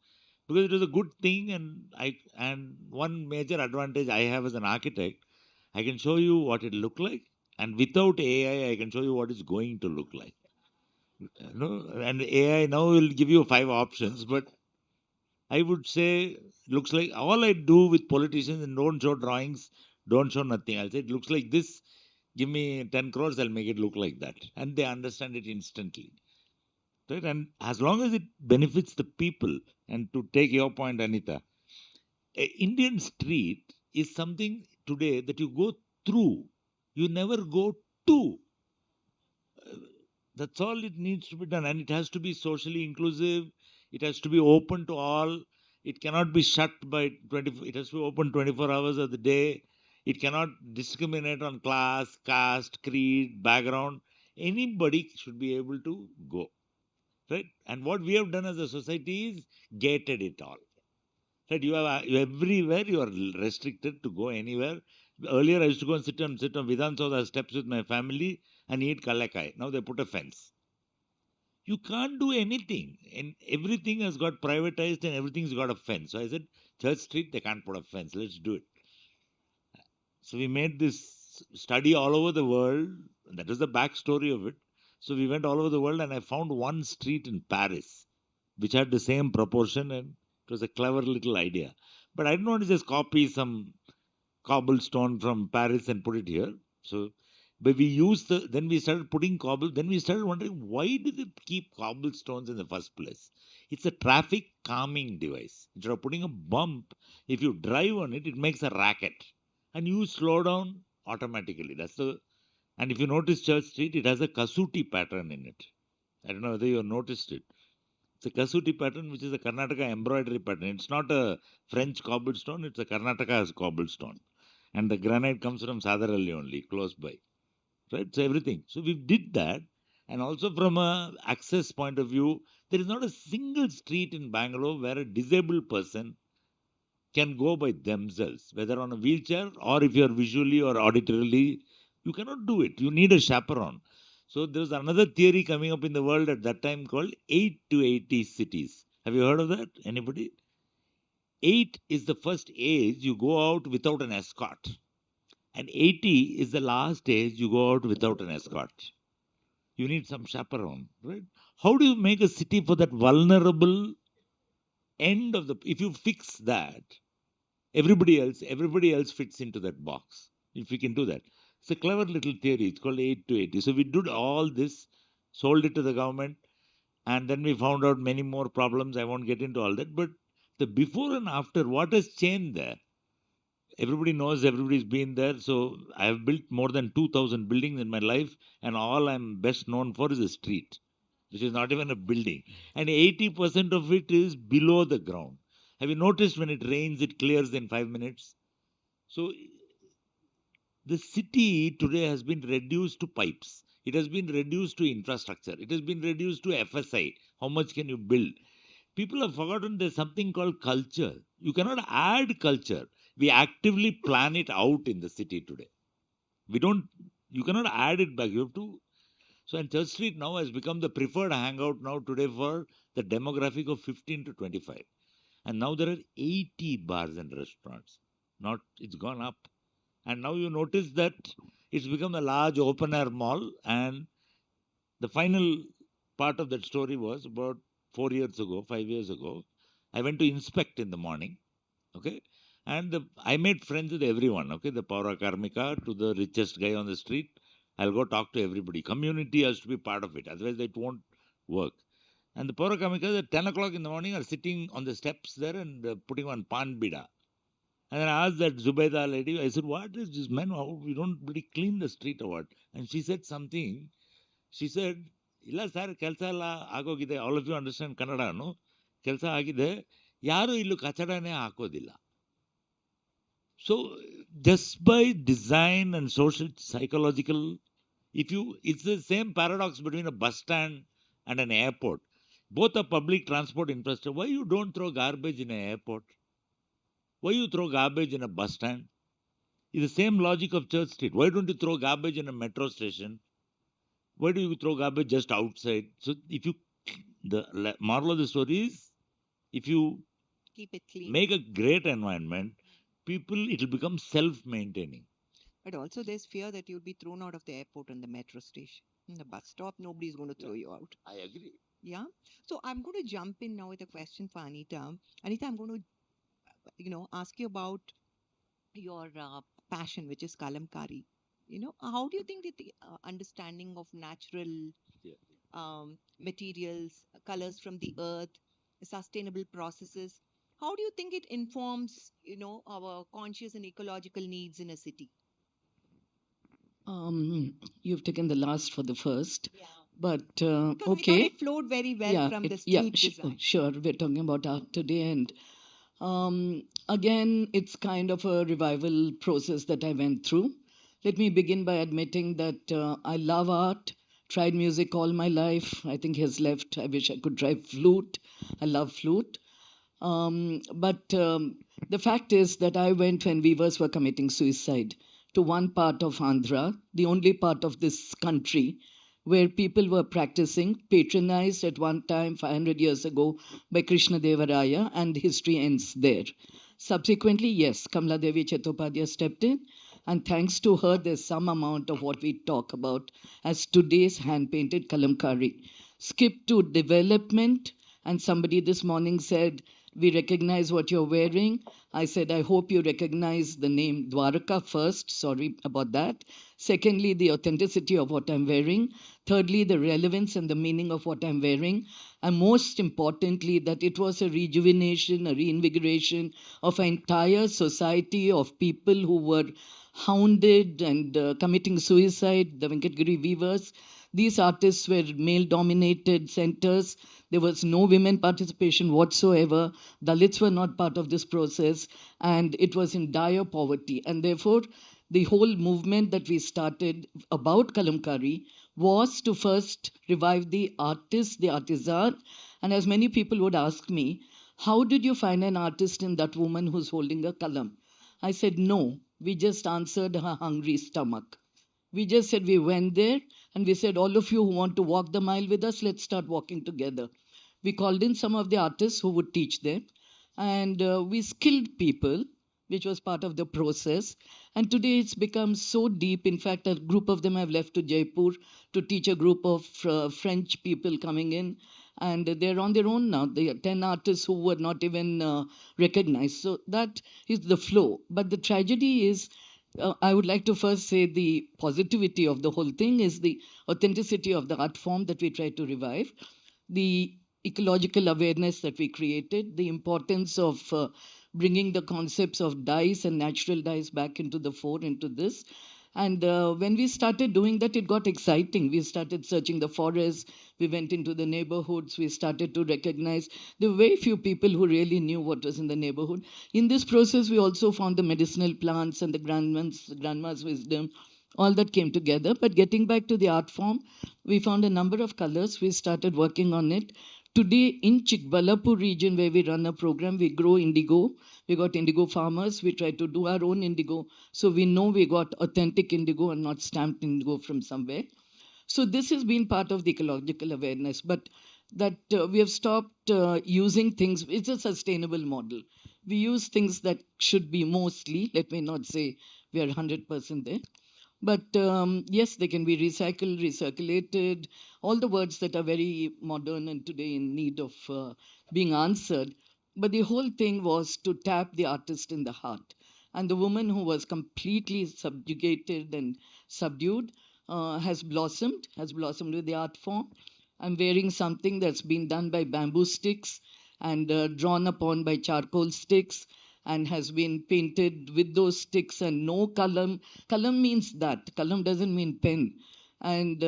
because it was a good thing. And one major advantage I have as an architect, I can show you what it looked like. And without AI, I can show you what it's going to look like. And AI now will give you 5 options, but I would say looks like all I do with politicians and don't show drawings, don't show nothing. I'll say it looks like this. Give me 10 crores, I'll make it look like that. And they understand it instantly. Right? And as long as it benefits the people, and to take your point, Anita, a Indian street is something today that you go through, you never go to. That's all it needs to be done. And it has to be socially inclusive. It has to be open to all. It cannot be shut by 20. It has to be open 24 hours of the day. It cannot discriminate on class, caste, creed, background. Anybody should be able to go. Right? And what we have done as a society is gated it all. Right? You everywhere you are restricted to go anywhere. Earlier I used to go and sit on Vidhan Soda steps with my family and eat kalakai. Now they put a fence. You can't do anything, and everything has got privatized and everything's got a fence. So I said, Church Street, they can't put a fence. Let's do it. So we made this study all over the world. That was the backstory of it. So we went all over the world, and I found one street in Paris which had the same proportion, and it was a clever little idea. But I didn't want to just copy some cobblestone from Paris and put it here. So, but we used then we started putting then we started wondering, why did it keep cobblestones in the first place? It's a traffic calming device. Instead of putting a bump, if you drive on it, it makes a racket and you slow down automatically. And if you notice Church Street, it has a kasuti pattern in it. I don't know whether you have noticed it. It's a kasuti pattern, which is a Karnataka embroidery pattern. It's not a French cobblestone, it's a Karnataka's cobblestone. And the granite comes from Sadaralli only, close by. Right? So everything. So we did that. And also from a access point of view, there is not a single street in Bangalore where a disabled person can go by themselves, whether on a wheelchair or if you are visually or auditorily, you cannot do it. You need a chaperone. So there's another theory coming up in the world at that time called 8 to 80 cities. Have you heard of that? Anybody? 8 is the first age you go out without an escort. And 80 is the last age you go out without an escort. You need some chaperone, right? How do you make a city for that vulnerable end of the... If you fix that, everybody else fits into that box. If we can do that. It's a clever little theory. It's called 8 to 80. So we did all this, sold it to the government, and then we found out many more problems. I won't get into all that. But the before and after, what has changed there? Everybody knows, everybody's been there. So I have built more than 2,000 buildings in my life, and all I'm best known for is a street, which is not even a building. And 80% of it is below the ground. Have you noticed when it rains, it clears in 5 minutes? So the city today has been reduced to pipes. It has been reduced to infrastructure. It has been reduced to FSI. How much can you build? People have forgotten there's something called culture. You cannot add culture. We actively plan it out in the city today. You cannot add it back. You have to. So, and Church Street now has become the preferred hangout now today for the demographic of 15 to 25. And now there are 80 bars and restaurants. It's gone up. And now you notice that it's become a large open air mall. And the final part of that story was about 5 years ago. I went to inspect in the morning. Okay. And I made friends with everyone. Okay. The Paura Karmika to the richest guy on the street. I'll go talk to everybody. Community has to be part of it. Otherwise, it won't work. And the Paura Karmikas at 10 o'clock in the morning are sitting on the steps there and putting on pan bida. And then I asked that Zubaida lady, I said, what is this man? How we don't really clean the street or what? And she said something. She said, Illa sir, kelsa alla agogide. All of you understand Kannada, no? Kelsa agide. Yaru illu kachadane hakodilla. So just by design and social, psychological, it's the same paradox between a bus stand and an airport. Both are public transport infrastructure. Why you don't throw garbage in an airport? Why you throw garbage in a bus stand? It's the same logic of Church Street. Why don't you throw garbage in a metro station? Why do you throw garbage just outside? So if you, the moral of the story is, if you Keep it clean. make a great environment, people, it will become self-maintaining. But also there's fear that you'll be thrown out of the airport and the metro station. In the bus stop, nobody's going to throw you out. I agree. Yeah. So I'm going to jump in now with a question for Anita. Anita, I'm going to, ask you about your passion, which is kalamkari. How do you think that the understanding of natural Yeah. materials, colors from the earth, sustainable processes, how do you think it informs, our conscious and ecological needs in a city? You've taken the last for the first, Yeah. but Because we thought okay. it flowed very well Yeah, from the yeah, street design. sure. We're talking about art today, and again, it's kind of a revival process that I went through. Let me begin by admitting that I love art. Tried music all my life. I think he has left. I wish I could try flute. I love flute. But the fact is that I went when weavers were committing suicide to one part of Andhra, the only part of this country where people were practicing, patronized at one time 500 years ago by Krishna Deva Raya, and history ends there. Subsequently, yes, Kamala Devi Chattopadhyay stepped in, and thanks to her, there's some amount of what we talk about as today's hand painted kalamkari. Skip to development, and somebody this morning said, we recognize what you're wearing. I said, I hope you recognize the name Dwaraka first. Sorry about that. Secondly, the authenticity of what I'm wearing. Thirdly, the relevance and the meaning of what I'm wearing. And most importantly, that it was a rejuvenation, a reinvigoration of an entire society of people who were hounded and committing suicide, the Venkatgiri weavers. These artists were male dominated centers. There was no women participation whatsoever. Dalits were not part of this process, and it was in dire poverty. And therefore, the whole movement that we started about Kalamkari was to first revive the artist, the artisan. And as many people would ask me, how did you find an artist in that woman who's holding a kalam? I said, no, we just answered her hungry stomach. We just said we went there and we said, all of you who want to walk the mile with us, let's start walking together. We called in some of the artists who would teach them, and we skilled people, which was part of the process. And today it's become so deep. In fact, a group of them have left to Jaipur to teach a group of French people coming in. And they're on their own now. They are 10 artists who were not even recognized. So that is the flow. But the tragedy is, I would like to first say the positivity of the whole thing is the authenticity of the art form that we try to revive, the ecological awareness that we created, the importance of bringing the concepts of dyes and natural dyes back into the fore, into this. And when we started doing that, it got exciting. We started searching the forests, we went into the neighborhoods, we started to recognize there were very few people who really knew what was in the neighborhood. In this process, we also found the medicinal plants and the grandma's wisdom. All that came together. But getting back to the art form, we found a number of colors. We started working on it. Today in Chikbalapur region where we run a program, we grow indigo. We got indigo farmers. We try to do our own indigo. So we know we got authentic indigo and not stamped indigo from somewhere. So this has been part of the ecological awareness, but that we have stopped using things. It's a sustainable model. We use things that should be mostly, let me not say we are 100% there, but yes, they can be recycled, recirculated, all the words that are very modern and today in need of being answered. But the whole thing was to tap the artist in the heart. And the woman who was completely subjugated and subdued has blossomed with the art form. I'm wearing something that's been done by bamboo sticks and drawn upon by charcoal sticks and has been painted with those sticks and no kalam. Kalam means that. Kalam doesn't mean pen. And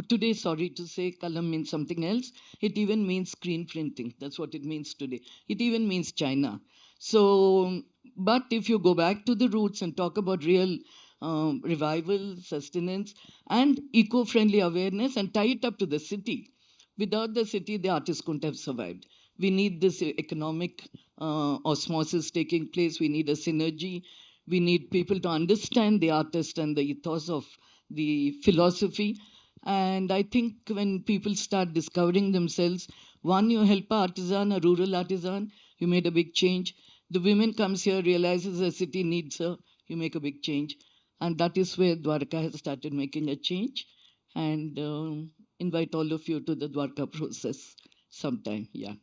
today, sorry to say, kalam means something else. It even means screen printing. That's what it means today. It even means China. So, but if you go back to the roots and talk about real revival, sustenance, and eco-friendly awareness and tie it up to the city. Without the city, the artists couldn't have survived. We need this economic osmosis taking place. We need a synergy. We need people to understand the artist and the ethos of the philosophy. And I think when people start discovering themselves, one, you help a artisan, a rural artisan, you made a big change. The women comes here, realizes the city needs her, you make a big change. And that is where Dwarka has started making a change. And invite all of you to the Dwarka process sometime. Yeah.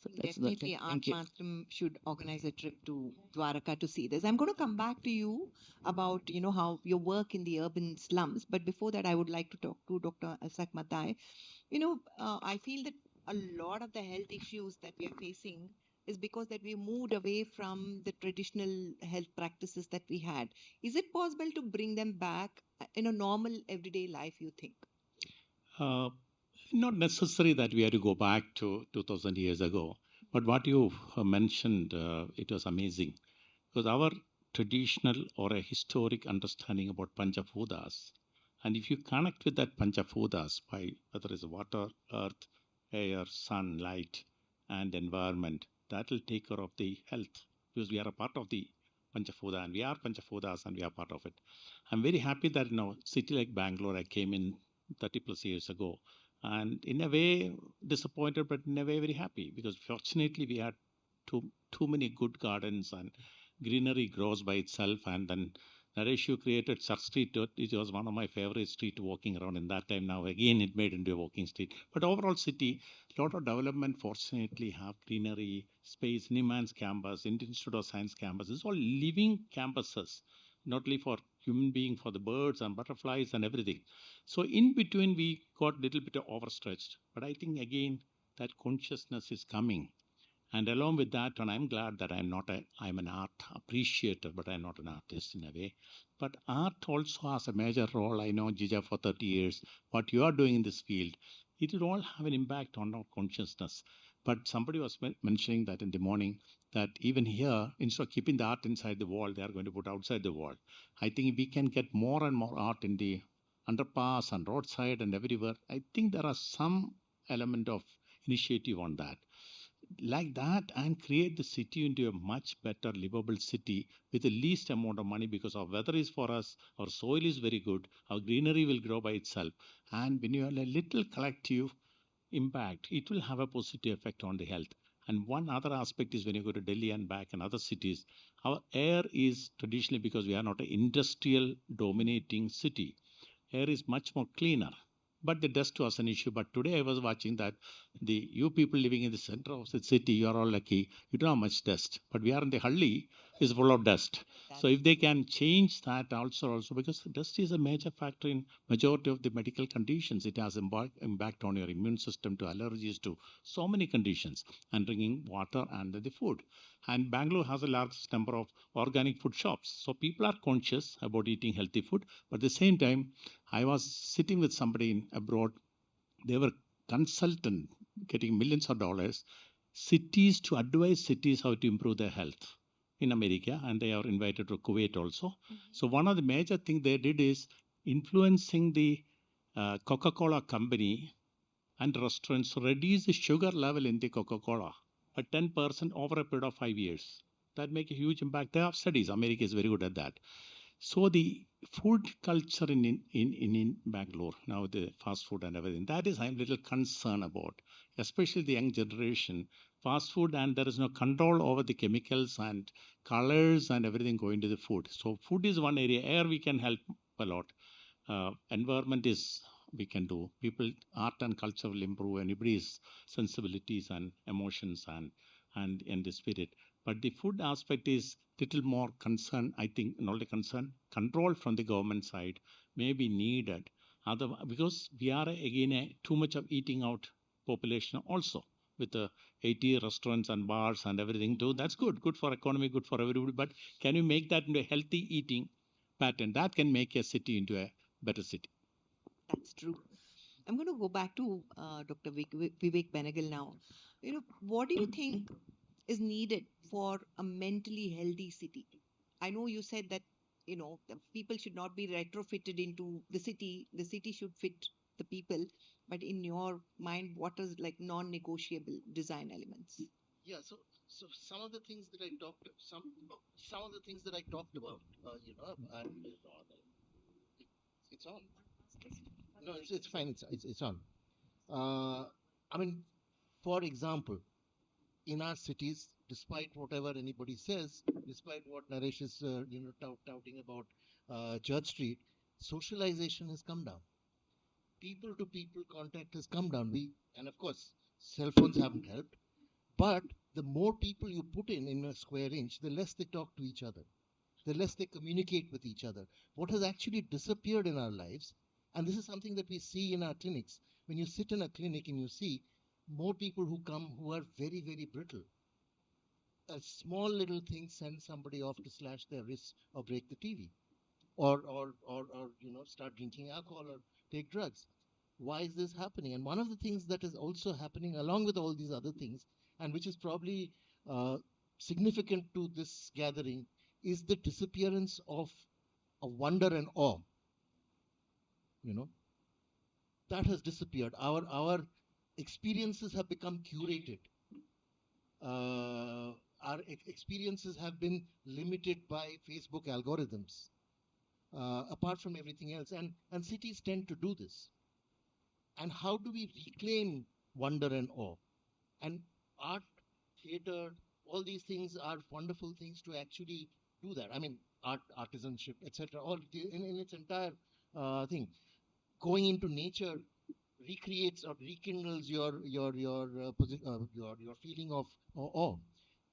So that's that. Definitely, Thank you. ArtMantram should organize a trip to Dwaraka to see this. I'm going to come back to you about, how your work in the urban slums. But before that, I would like to talk to Dr. Alsak Matai. I feel that a lot of the health issues that we are facing is because that we moved away from the traditional health practices that we had. Is it possible to bring them back in a normal everyday life, you think? Uh, Not necessary that we have to go back to 2000 years ago, but what you mentioned, it was amazing because our traditional or a historic understanding about Panchafudas, and if you connect with that Panchafudas by whether it's water, earth, air, sun, light, and environment, that will take care of the health because we are a part of the Panchafuda and we are Panchafudas and we are part of it. I'm very happy that in a city like Bangalore, I came in 30 plus years ago and in a way disappointed but in a way very happy because fortunately we had too many good gardens and greenery grows by itself. And then Naresh, you created Church Street. It was one of my favorite street walking around in that time. Now again it made into a walking street. But overall city, lot of development fortunately have greenery space. Niman's campus, Indian Institute of Science campus, it's all living campuses, not only for human being, for the birds and butterflies and everything. So in between we got little bit overstretched. But I think again that consciousness is coming. And along with that, and I'm glad that I'm an art appreciator, but I'm not an artist in a way. But art also has a major role. I know Jija for 30 years. What you are doing in this field, it will all have an impact on our consciousness. But somebody was mentioning that in the morning, that even here, instead of keeping the art inside the wall, they are going to put outside the wall. I think we can get more and more art in the underpass and roadside and everywhere. I think there are some element of initiative on that like that and create the city into a much better livable city with the least amount of money because our weather is for us, our soil is very good, our greenery will grow by itself. And when you have a little collective impact, it will have a positive effect on the health. And one other aspect is when you go to Delhi and back and other cities, our air is traditionally, because we are not an industrial dominating city, air is much more cleaner. But the dust was an issue. But today I was watching that you people living in the center of the city, you are all lucky. You don't have much dust. But we are in the Halli, is full of dust. So if they can change that also because dust is a major factor in majority of the medical conditions. It has impact on your immune system to allergies to so many conditions and drinking water and the food. And Bangalore has a large number of organic food shops. So people are conscious about eating healthy food. But at the same time, I was sitting with somebody in abroad. They were consultant getting millions of dollars, cities to advise cities how to improve their health in America, and they are invited to Kuwait also. So one of the major things they did is influencing the Coca-Cola company and restaurants to reduce the sugar level in the Coca-Cola by 10% over a period of 5 years. That make a huge impact. They have studies. America is very good at that. So the food culture in Bangalore, now the fast food and everything, that is I'm little concerned about, especially the young generation. Fast food and there is no control over the chemicals and colors and everything going to the food. So food is one area. Air we can help a lot. Environment is we can do. People, art and culture will improve anybody's sensibilities and emotions and the spirit. But the food aspect is little more concern. I think not a concern. Control from the government side may be needed. Other because we are again too much of eating out population also with the 80 restaurants and bars and everything too. That's good for economy, good for everybody. But can you make that into a healthy eating pattern that can make a city into a better city? That's true. I'm going to go back to Dr. Vivek Benegal now. What do you think is needed for a mentally healthy city? I know you said that, the people should not be retrofitted into the city. The city should fit the people. But in your mind, what is like non-negotiable design elements? Yeah, so some of the things that I talked about, and it's on. No, it's fine. It's on. I mean, for example, in our cities, despite whatever anybody says, despite what Naresh is touting about Church Street, socialization has come down. People to people contact has come down. And of course, cell phones haven't helped. But the more people you put in a square inch, the less they talk to each other, the less they communicate with each other. What has actually disappeared in our lives, and this is something that we see in our clinics. When you sit in a clinic and you see more people who come who are very, very brittle, a small little thing sends somebody off to slash their wrists or break the TV, or start drinking alcohol or take drugs. Why is this happening? And one of the things that is also happening along with all these other things, and which is probably significant to this gathering, is the disappearance of wonder and awe. You know, that has disappeared. Our experiences have become curated. Our experiences have been limited by Facebook algorithms, apart from everything else. And cities tend to do this. And how do we reclaim wonder and awe? And art, theater, all these things are wonderful things to actually do that. I mean, art, artisanship, etc. All in its entire thing. Going into nature recreates or rekindles your feeling of awe.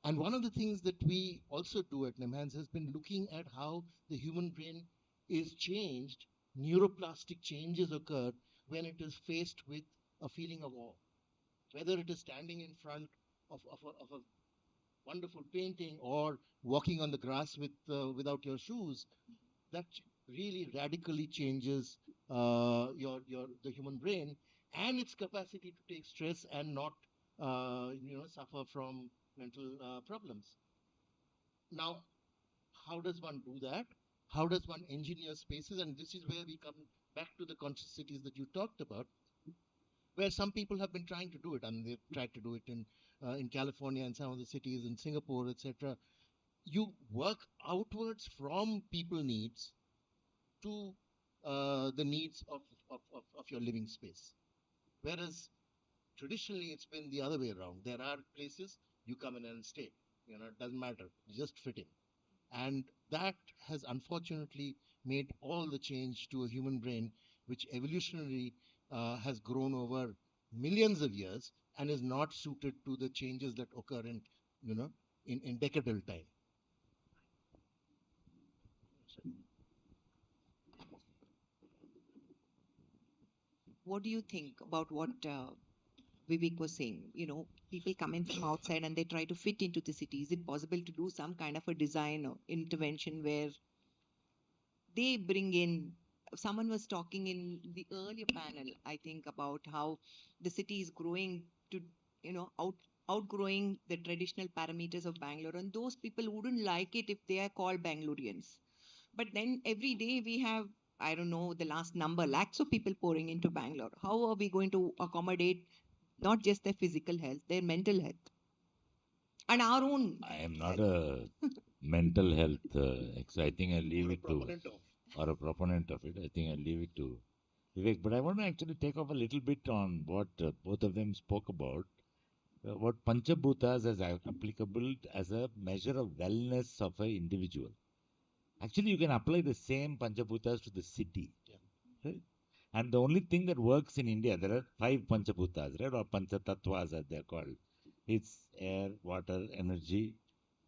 And one of the things that we also do at NIMHANS has been looking at how the human brain is changed, neuroplastic changes occur when it is faced with a feeling of awe. Whether it is standing in front of a wonderful painting or walking on the grass without your shoes, that really radically changes the human brain and its capacity to take stress and not suffer from mental problems. Now, how does one do that? How does one engineer spaces? And this is where we come back to the conscious cities that you talked about, where some people have been trying to do it. I mean, they've tried to do it in California and some of the cities in Singapore, etc. You work outwards from people needs to the needs of your living space. Whereas traditionally it's been the other way around. There are places you come in and stay. It doesn't matter. You just fit in. And that has unfortunately made all the change to a human brain, which evolutionarily has grown over millions of years and is not suited to the changes that occur in decadal time. What do you think about what Vivek was saying? People come in from outside and they try to fit into the city. Is it possible to do some kind of a design or intervention where they bring in? Someone was talking in the earlier panel, I think, about how the city is growing to, outgrowing the traditional parameters of Bangalore, and those people wouldn't like it if they are called Bangaloreans. But then every day we have, I don't know the last number, lakhs of people pouring into Bangalore. How are we going to accommodate not just their physical health, their mental health, and our own? I am not a mental health expert. I think I leave it to, or a proponent of it. I think I leave it to Vivek. But I want to actually take off a little bit on what both of them spoke about. What Panchabhutas is applicable as a measure of wellness of an individual. Actually, you can apply the same Panchabhutas to the city. Yeah. Right? And the only thing that works in India, there are 5 Panchabhutas, right? Or Panchatatvas as they're called. It's air, water, energy,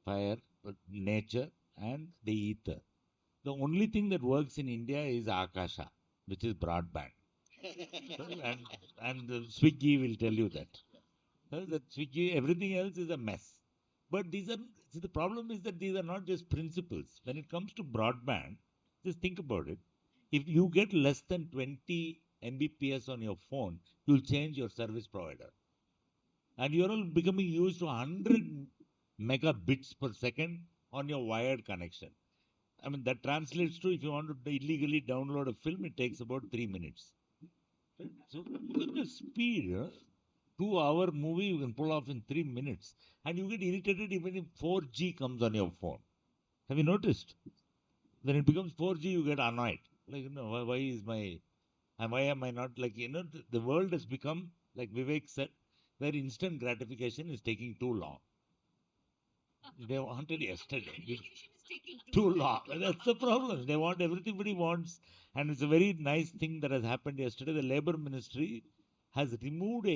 fire, nature, and the ether. The only thing that works in India is Akasha, which is broadband. and the Swiggy will tell you that. That Swiggy, everything else is a mess. But the problem is that these are not just principles. When it comes to broadband, just think about it. If you get less than 20 Mbps on your phone, you'll change your service provider. And you're all becoming used to 100 megabits per second on your wired connection. I mean, that translates to if you want to illegally download a film, it takes about 3 minutes. Right? So look at the speed. 2-hour movie you can pull off in 3 minutes. And you get irritated even if 4G comes on your phone. Have you noticed? When it becomes 4G, you get annoyed. Like, why is my... And why am I not like, the world has become, like Vivek said, where instant gratification is taking too long. They wanted yesterday. Too long. That's the problem. They want everybody wants, and it's a very nice thing that has happened yesterday. The Labor Ministry has removed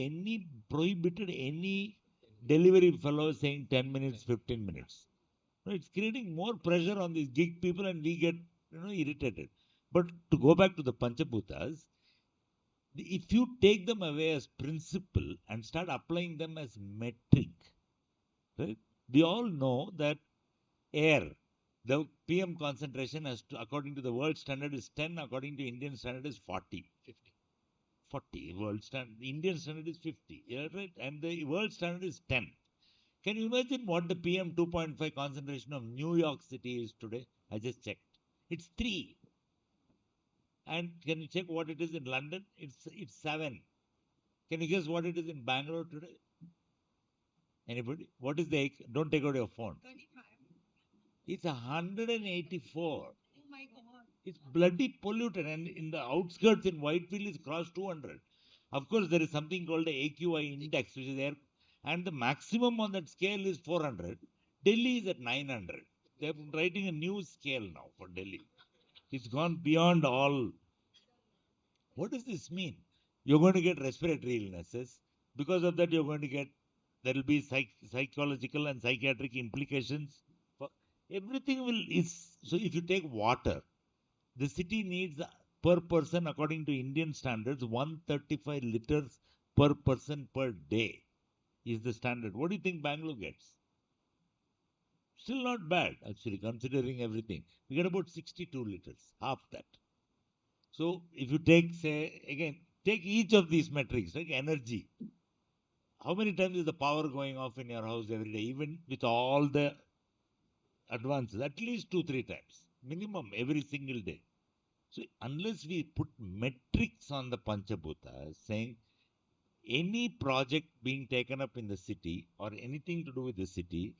prohibited any delivery fellow saying 10 minutes, 15 minutes. No, it's creating more pressure on these gig people, and we get irritated. But to go back to the Panchabhutas, if you take them away as principle and start applying them as metric, right? We all know that air, the PM concentration has to, according to the world standard, is 10, according to Indian standard is 40. 50. 40. World standard, Indian standard is 50. Yeah, right? And the world standard is 10. Can you imagine what the PM 2.5 concentration of New York City is today? I just checked. It's 3. And can you check what it is in London? It's 7. Can you guess what it is in Bangalore today? Anybody? What is the, don't take out your phone. 25. It's 184. Oh my God. It's bloody polluted, and in the outskirts in Whitefield it's crossed 200. Of course, there is something called the AQI index, which is there, and the maximum on that scale is 400. Delhi is at 900. They're writing a new scale now for Delhi. It's gone beyond all. What does this mean? You're going to get respiratory illnesses. Because of that, you're going to get, there will be psychological and psychiatric implications. For everything so if you take water, the city needs per person, according to Indian standards, 135 liters per person per day is the standard. What do you think Bangalore gets? Still not bad, actually, considering everything. We get about 62 liters, half that. So if you take, say, again, take each of these metrics, like energy. How many times is the power going off in your house every day, even with all the advances? At least 2-3 times, minimum every single day. So unless we put metrics on the Panchabhutas, saying any project being taken up in the city or anything to do with the city,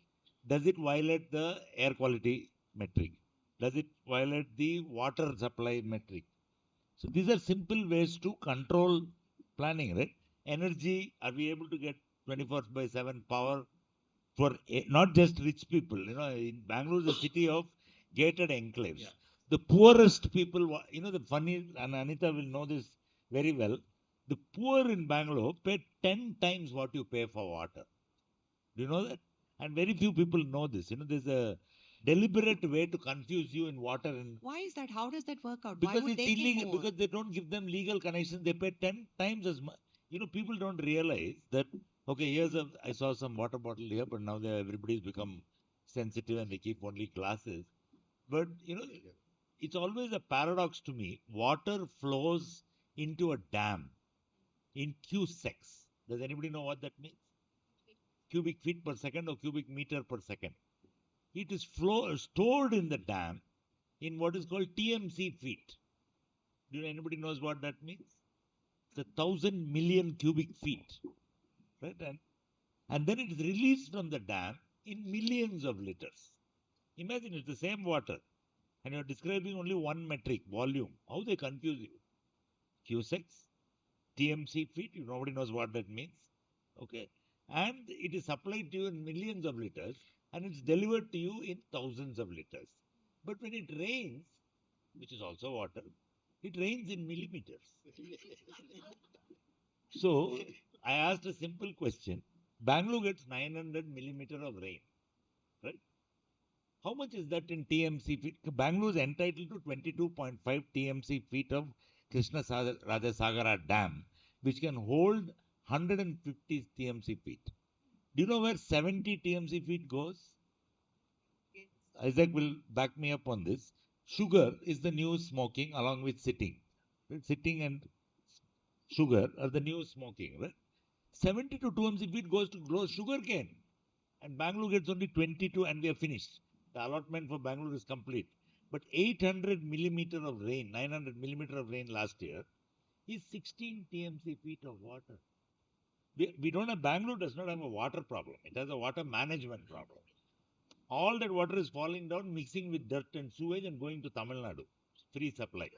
does it violate the air quality metric? Does it violate the water supply metric? So these are simple ways to control planning, right? Energy, are we able to get 24/7 power for not just rich people? In Bangalore is a city of gated enclaves. Yeah. The poorest people, the funny, and Anita will know this very well, the poor in Bangalore pay 10 times what you pay for water. Do you know that? And very few people know this. There's a deliberate way to confuse you in water. Why is that? How does that work out? Why Because would it's they pay illegal. more? Because they don't give them legal connections. They pay 10 times as much. People don't realize that, okay, I saw some water bottle here, but now everybody's become sensitive and they keep only glasses. But, it's always a paradox to me. Water flows into a dam in cusecks. Does anybody know what that means? Cubic feet per second or cubic meter per second. It is stored in the dam in what is called TMC feet. Do anybody knows what that means? It's 1,000 million cubic feet, right? And then it is released from the dam in millions of liters. Imagine it's the same water, and you're describing only one metric, volume. How they confuse you? Cusecks, TMC feet. Nobody knows what that means. Okay, and it is supplied to you in millions of liters, and it's delivered to you in thousands of liters. But when it rains, which is also water, it rains in millimeters. So I asked a simple question. Bangalore gets 900 millimeter of rain, right? How much is that in TMC feet? Bangalore is entitled to 22.5 TMC feet of Krishna Rajasagara Dam, which can hold 150 TMC feet. Do you know where 70 TMC feet goes? Isaac will back me up on this. Sugar is the new smoking along with sitting. Right? Sitting and sugar are the new smoking, right? 70 to 2 feet goes to grow sugar cane. And Bangalore gets only 22 and we are finished. The allotment for Bangalore is complete. But 800 millimeter of rain, 900 millimeter of rain last year is 16 TMC feet of water. We don't have, Bangalore does not have a water problem. It has a water management problem. All that water is falling down, mixing with dirt and sewage and going to Tamil Nadu. Free supply.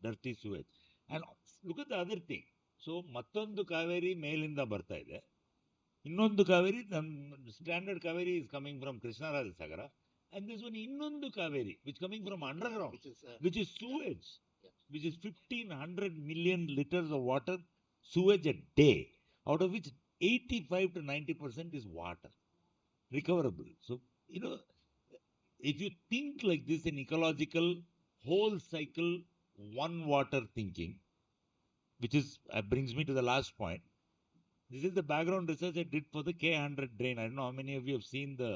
Dirty sewage. And look at the other thing. So, Mattondu Kaveri ಮೇಲಿಂದ ಬರ್ತಾ ಇದೆ. ಇನ್ನೊಂದು Kaveri, standard Kaveri is coming from Krishnaraja Sagara. And there's one ಇನ್ನೊಂದು Kaveri, which coming from underground, which is sewage, which is 1,500 million liters of water, sewage a day, out of which 85 to 90% is water, recoverable. So, if you think like this in ecological, whole cycle, one water thinking, which is brings me to the last point. This is the background research I did for the K100 drain. I don't know how many of you have seen the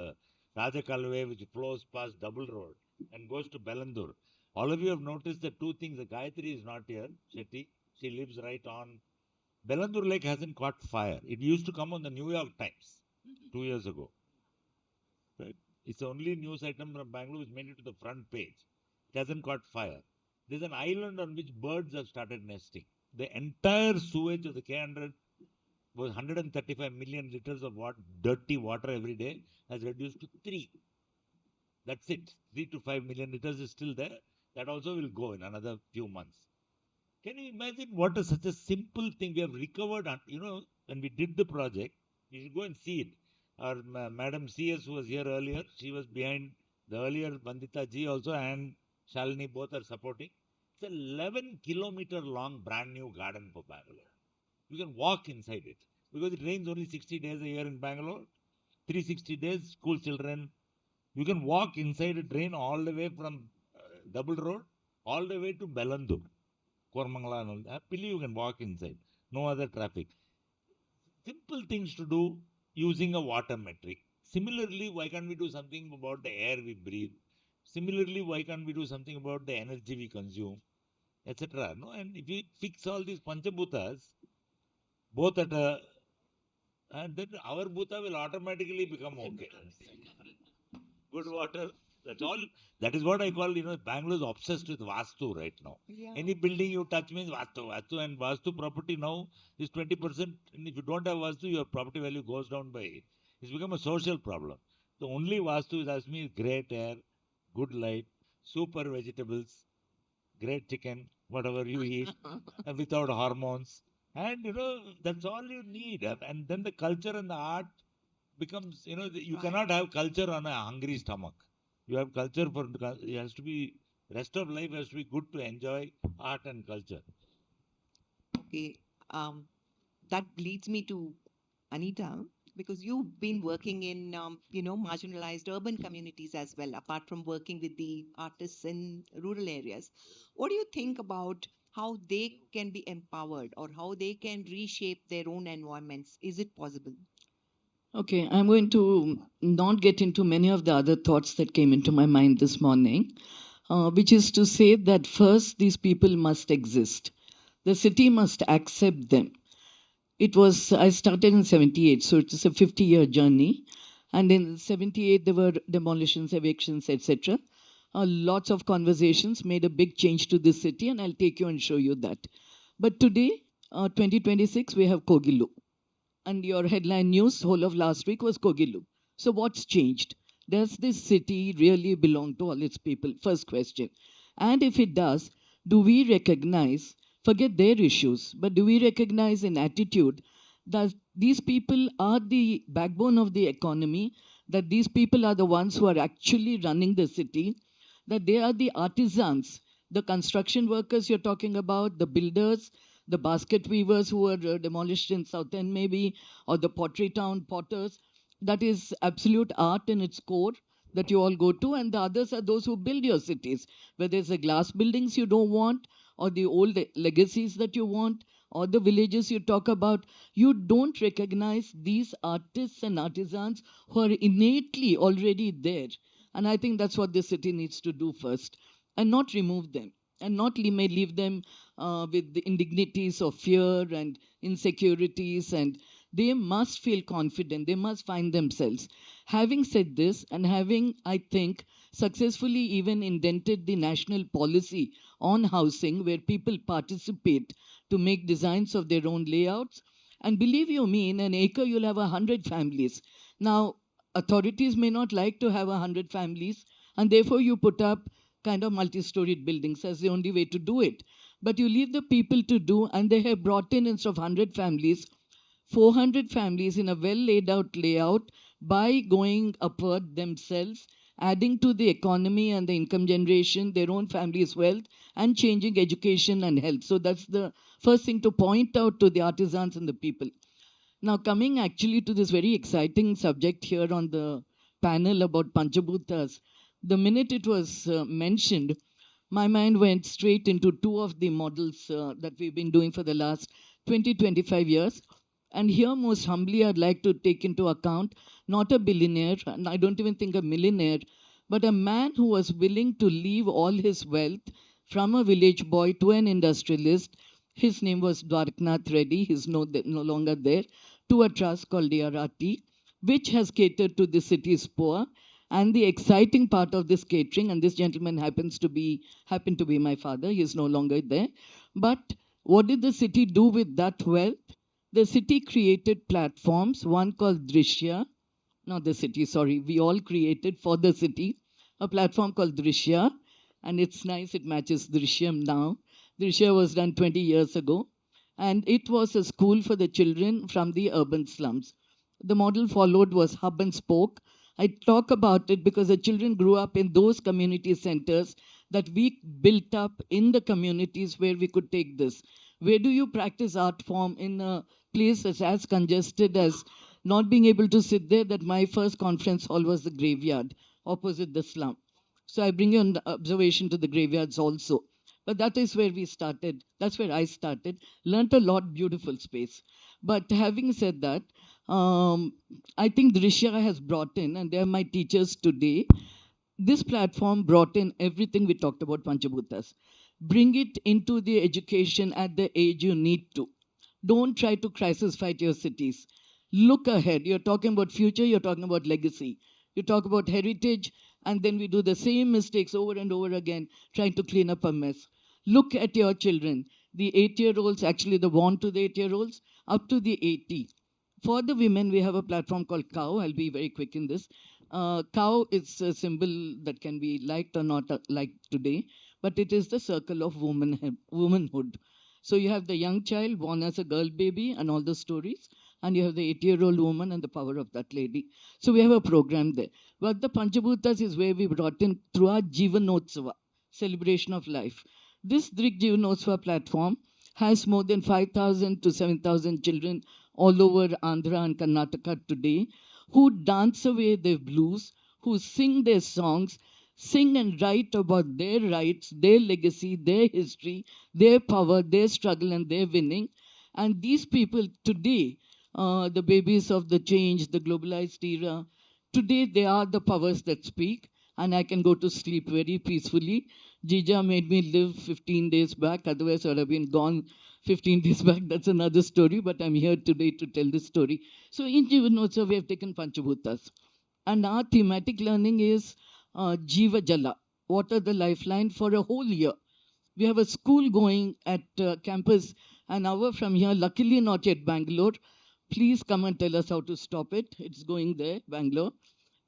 Rajakalve, which flows past Double Road and goes to Belandur. All of you have noticed the two things. The Gayatri is not here, Shetty. She lives right on. Belandur Lake hasn't caught fire. It used to come on the New York Times 2 years ago. Right? It's the only news item from Bangalore which made it to the front page. It hasn't caught fire. There's an island on which birds have started nesting. The entire sewage of the K100 was 135 million liters of dirty water every day, has reduced to 3. That's it. 3 to 5 million liters is still there. That also will go in another few months. Can you imagine what is such a simple thing we have recovered? When we did the project, you should go and see it. Our Madam CS who was here earlier, she was behind the earlier Vandita ji also, and Shalini both are supporting. It's a 11-kilometer long brand new garden for Bangalore. You can walk inside it because it rains only 60 days a year in Bangalore. 360 days, school children. You can walk inside a drain all the way from Double Road all the way to Belandur, Kormangala and all. Happily you can walk inside. No other traffic. Simple things to do using a water metric. Similarly, why can't we do something about the air we breathe? Similarly, why can't we do something about the energy we consume, etc. No, and if we fix all these panchabhutas, both at a, and then our bhuta will automatically become okay. Good water. That's all. That is what I call, Bangalore is obsessed with Vastu right now. Yeah. Any building you touch means Vastu. And Vastu property now is 20%. And if you don't have Vastu, your property value goes down by, it's become a social problem. The only Vastu is, ask me, is great air, good light, super vegetables, great chicken, whatever you eat, without hormones. And, that's all you need. And then the culture and the art becomes, you cannot have culture on a hungry stomach. You have culture it has to be, rest of life has to be good to enjoy art and culture. Okay. That leads me to Anita, because you've been working in, marginalized urban communities as well, apart from working with the artists in rural areas. What do you think about how they can be empowered or how they can reshape their own environments? Is it possible? Okay, I'm going to not get into many of the other thoughts that came into my mind this morning, which is to say that first, these people must exist. The city must accept them. I started in 78, so it's a 50-year journey. And in 78, there were demolitions, evictions, etc. Lots of conversations made a big change to this city, and I'll take you and show you that. But today, 2026, we have Kogilu. And your headline news whole of last week was Kogilu. So what's changed? Does this city really belong to all its people? First question. And if it does, do we recognize, forget their issues, but do we recognize in attitude that these people are the backbone of the economy, that these people are the ones who are actually running the city, that they are the artisans, the construction workers you're talking about, the builders, the basket weavers who were demolished in South End maybe, or the pottery town potters. That is absolute art in its core that you all go to, and the others are those who build your cities, whether it's the glass buildings you don't want, or the old legacies that you want, or the villages you talk about. You don't recognize these artists and artisans who are innately already there. And I think that's what this city needs to do first, and not remove them, and not leave them with the indignities of fear and insecurities. And they must feel confident, they must find themselves. Having said this, and having, I think, successfully even indented the national policy on housing where people participate to make designs of their own layouts, and believe you me, in an acre you'll have 100 families. Now, authorities may not like to have 100 families, and therefore you put up kind of multi-storied buildings as the only way to do it. But you leave the people to do, and they have brought in, instead of 100 families, 400 families in a well laid out layout by going upward themselves, adding to the economy and the income generation, their own family's wealth, and changing education and health. So that's the first thing to point out to the artisans and the people. Now, coming actually to this very exciting subject here on the panel about Panchabhutas, the minute it was mentioned, my mind went straight into two of the models that we've been doing for the last 20, 25 years. And here, most humbly, I'd like to take into account not a billionaire, and I don't even think a millionaire, but a man who was willing to leave all his wealth from a village boy to an industrialist. His name was Dwarknath Reddy. He's no longer there. To a trust called DRRT, which has catered to the city's poor. And the exciting part of this catering, and this gentleman happened to be my father. He is no longer there. But what did the city do with that wealth? The city created platforms, one called Drishya, not the city, sorry, we all created for the city a platform called Drishya, and it's nice, it matches Drishyam now. Drishya was done 20 years ago, and it was a school for the children from the urban slums. The model followed was hub and spoke. I talk about it because the children grew up in those community centers that we built up in the communities where we could take this. Where do you practice art form in a place that's as congested as not being able to sit there? That my first conference hall was the graveyard opposite the slum. So I bring you an observation to the graveyards also. But that is where we started. That's where I started. Learned a lot, beautiful space. But having said that, I think Drishya has brought in, and they are my teachers today. This platform brought in everything we talked about Panchabhutas. Bring it into the education at the age you need to. Don't try to crisis fight your cities. Look ahead. You're talking about future, you're talking about legacy. You talk about heritage, and then we do the same mistakes over and over again, trying to clean up a mess. Look at your children. The 8-year-olds, actually the born to the 8-year-olds, up to the 80. For the women, we have a platform called Cow. I'll be very quick in this. Cow is a symbol that can be liked or not liked today, but it is the circle of womanhood. So you have the young child born as a girl baby and all the stories, and you have the 80-year-old woman and the power of that lady. So we have a program there. But the Panchabhutas is where we brought in through our Jivanotsava, celebration of life. This Drik Jivanotsava platform has more than 5,000 to 7,000 children all over Andhra and Karnataka today who dance away their blues, who sing their songs, sing and write about their rights, their legacy, their history, their power, their struggle, and their winning. And these people today, the babies of the change, the globalized era, today they are the powers that speak, and I can go to sleep very peacefully. Jija made me live 15 days back, otherwise I would have been gone 15 days back. That's another story, but I'm here today to tell this story. So in Jivanotsav, we have taken Panchabhutas. And our thematic learning is Jiva Jala, water the lifeline, for a whole year. We have a school going at campus an hour from here, luckily not yet Bangalore. Please come and tell us how to stop it. It's going there, Bangalore.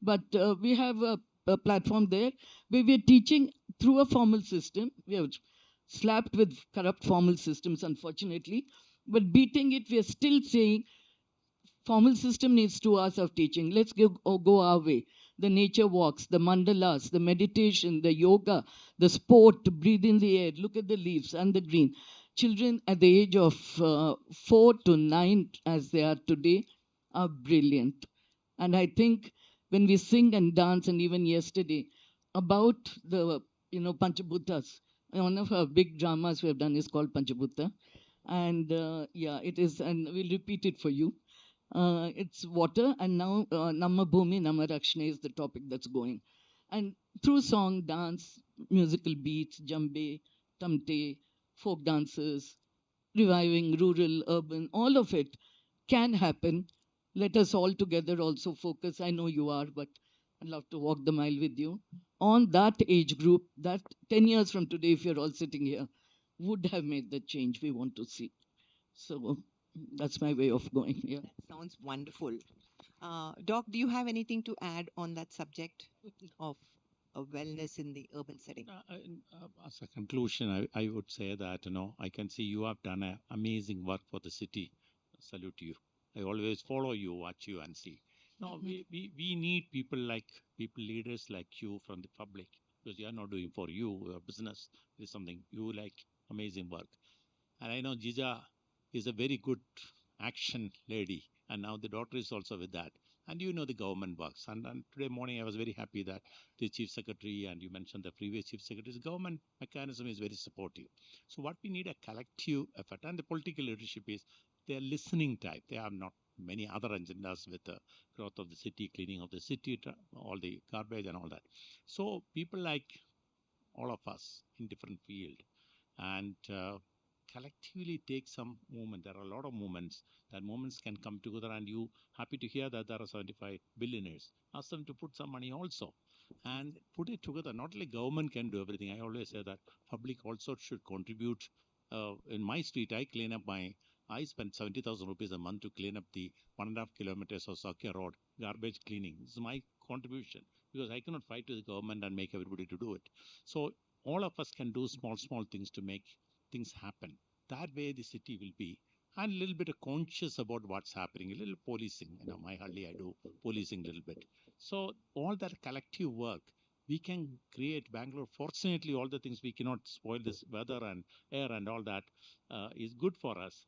But we have a platform there where we're teaching through a formal system. We have slapped with corrupt formal systems, unfortunately. But beating it, we're still saying formal system needs 2 hours of teaching. Let's go our way. The nature walks, the mandalas, the meditation, the yoga, the sport, to breathe in the air, look at the leaves and the green. Children at the age of 4 to 9, as they are today, are brilliant. And I think when we sing and dance, and even yesterday, about the Panchabhutas, one of our big dramas we have done is called Panchabhuta. And yeah, it is, and we'll repeat it for you. It's water, and now Namma Bhumi Namma Rakshane is the topic that's going. And through song, dance, musical beats, jambe, tamte, folk dances, reviving rural, urban, all of it can happen. Let us all together also focus. I know you are, but I'd love to walk the mile with you. On that age group, that 10 years from today, if you're all sitting here, would have made the change we want to see. So that's my way of going. Yeah. That sounds wonderful. Doc, do you have anything to add on that subject of wellness in the urban setting? As a conclusion, I would say that, I can see you have done amazing work for the city. Salute to you. I always follow you, watch you, and see. No, we need people leaders like you from the public, because you are not doing for you, your business is something you like, amazing work. And I know Jija is a very good action lady, and now the daughter is also with that. And the government works. And today morning, I was very happy that the chief secretary, and you mentioned the previous chief secretary's government mechanism is very supportive. So what we need a collective effort, and the political leadership is they're listening type. They have not many other agendas with the growth of the city, cleaning of the city, all the garbage and all that. So people like all of us in different field, and collectively take some movement. There are a lot of movements. That movements can come together, and you happy to hear that there are 75 billionaires. Ask them to put some money also and put it together. Not like government can do everything. I always say that public also should contribute. In my street, I spend 70,000 rupees a month to clean up the 1.5 kilometers of Sakya Road garbage cleaning. This is my contribution, because I cannot fight with the government and make everybody to do it. So all of us can do small things to make things happen. That way the city will be, and a little bit conscious about what's happening, a little policing. My hardly I do policing a little bit. So all that collective work, we can create Bangalore. Fortunately, all the things we cannot spoil this weather and air and all that is good for us.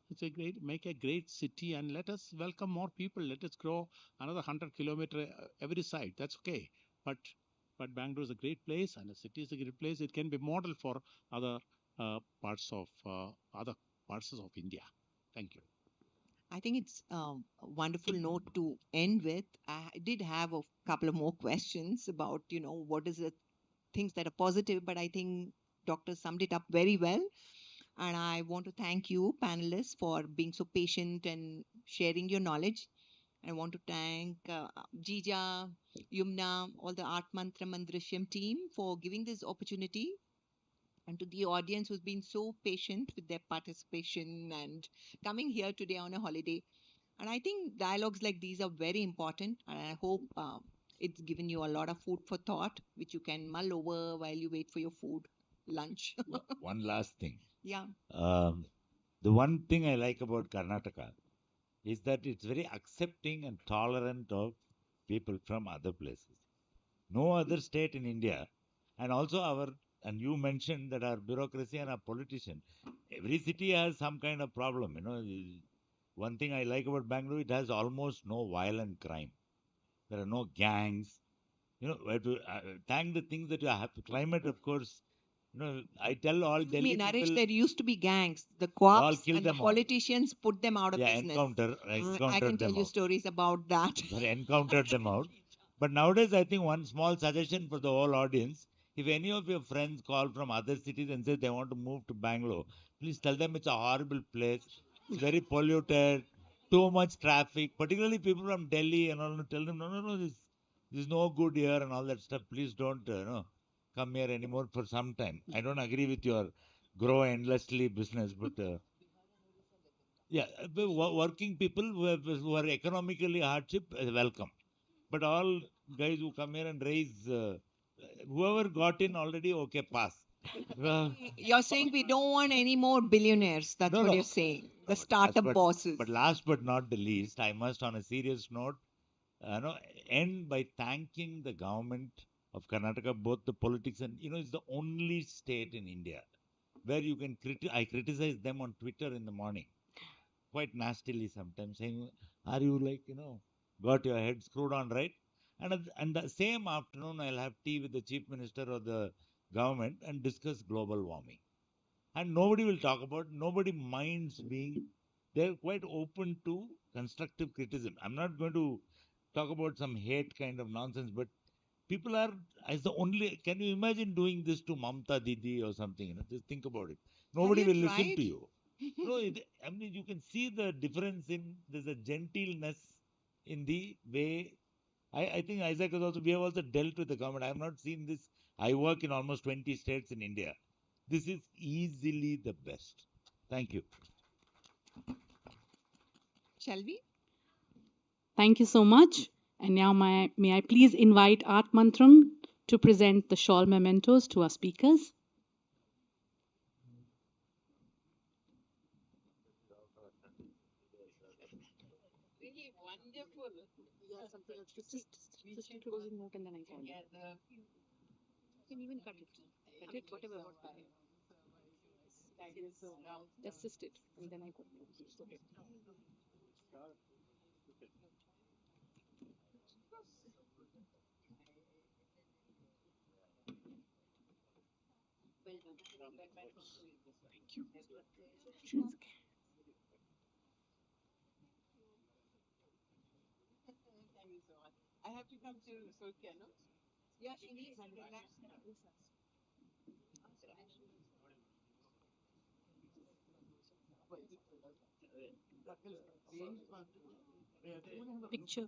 Make a great city, and let us welcome more people. Let us grow another 100 kilometers every side. That's okay. But Bangalore is a great place, and the city is a great place. It can be model for other parts of India. Thank you. I think it's a wonderful note to end with. I did have a couple of more questions about, what is the things that are positive, but I think Doctor summed it up very well. And I want to thank you, panelists, for being so patient and sharing your knowledge. I want to thank Jija, Yumna, all the ArtMantram and Drishyam team for giving this opportunity, and to the audience who's been so patient with their participation and coming here today on a holiday. And I think dialogues like these are very important, and I hope it's given you a lot of food for thought, which you can mull over while you wait for your food, lunch. One last thing. Yeah. The one thing I like about Karnataka is that it's very accepting and tolerant of people from other places. No other state in India, and also and you mentioned that our bureaucracy and our politician, every city has some kind of problem. One thing I like about Bangalore, it has almost no violent crime. There are no gangs. We have to thank the things that you have. Climate, of course. I tell all Excuse Delhi me, Naresh, people, there used to be gangs. The all co-ops kill and the them all. politicians put them out of Yeah, business. I encountered can tell them you out. stories about that. They encountered them out. But nowadays, I think one small suggestion for the whole audience: if any of your friends call from other cities and say they want to move to Bangalore, please tell them it's a horrible place. It's very polluted, too much traffic. Particularly people from Delhi and all, tell them no, this is no good here and all that stuff. Please don't come here anymore for some time. I don't agree with your grow endlessly business, but yeah, working people who are economically hardship, welcome. But all guys who come here and raise, whoever got in already, okay, pass. You're saying we don't want any more billionaires. That's what No. you're saying. The startup bosses. But last but not the least, I must, on a serious note, end by thanking the government of Karnataka, both the politics and, it's the only state in India where you can I criticize them on Twitter in the morning, quite nastily sometimes, saying, are you got your head screwed on right? And the same afternoon, I'll have tea with the chief minister of the government and discuss global warming. And nobody will talk about, nobody minds being, they're quite open to constructive criticism. I'm not going to talk about some hate kind of nonsense, but people are, as the only, can you imagine doing this to Mamta Didi or something? Just think about it. Nobody will listen to you. No, I mean, you can see the difference there's a gentleness in the way. I think Isaac has also, we have also dealt with the government. I have not seen this. I work in almost 20 states in India. This is easily the best. Thank you. Shall we? Thank you so much. And now may I please invite ArtMantram to present the shawl mementos to our speakers. I have to come to Turkey, no? Yeah, Picture.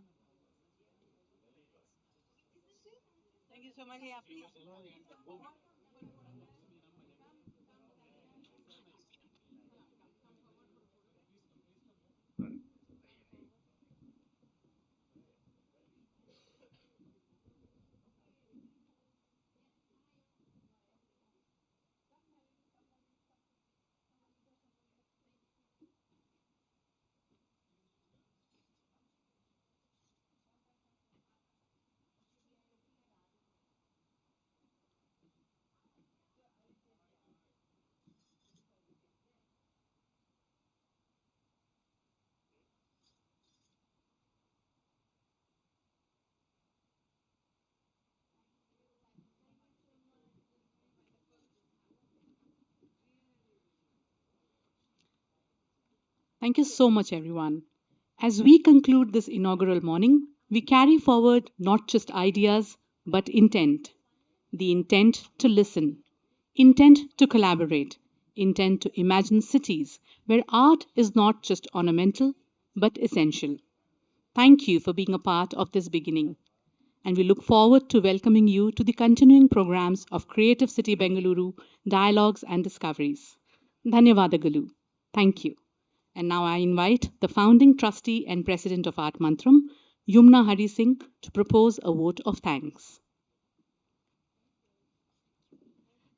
thank you so much. Yeah, please. Thank you so much, everyone. As we conclude this inaugural morning, we carry forward not just ideas, but intent. The intent to listen, intent to collaborate, intent to imagine cities where art is not just ornamental, but essential. Thank you for being a part of this beginning, and we look forward to welcoming you to the continuing programs of Creative City Bengaluru, Dialogues and Discoveries. Dhanyavadagalu. Thank you. And now I invite the founding trustee and president of ArtMantram, Yumna Hari Singh, to propose a vote of thanks.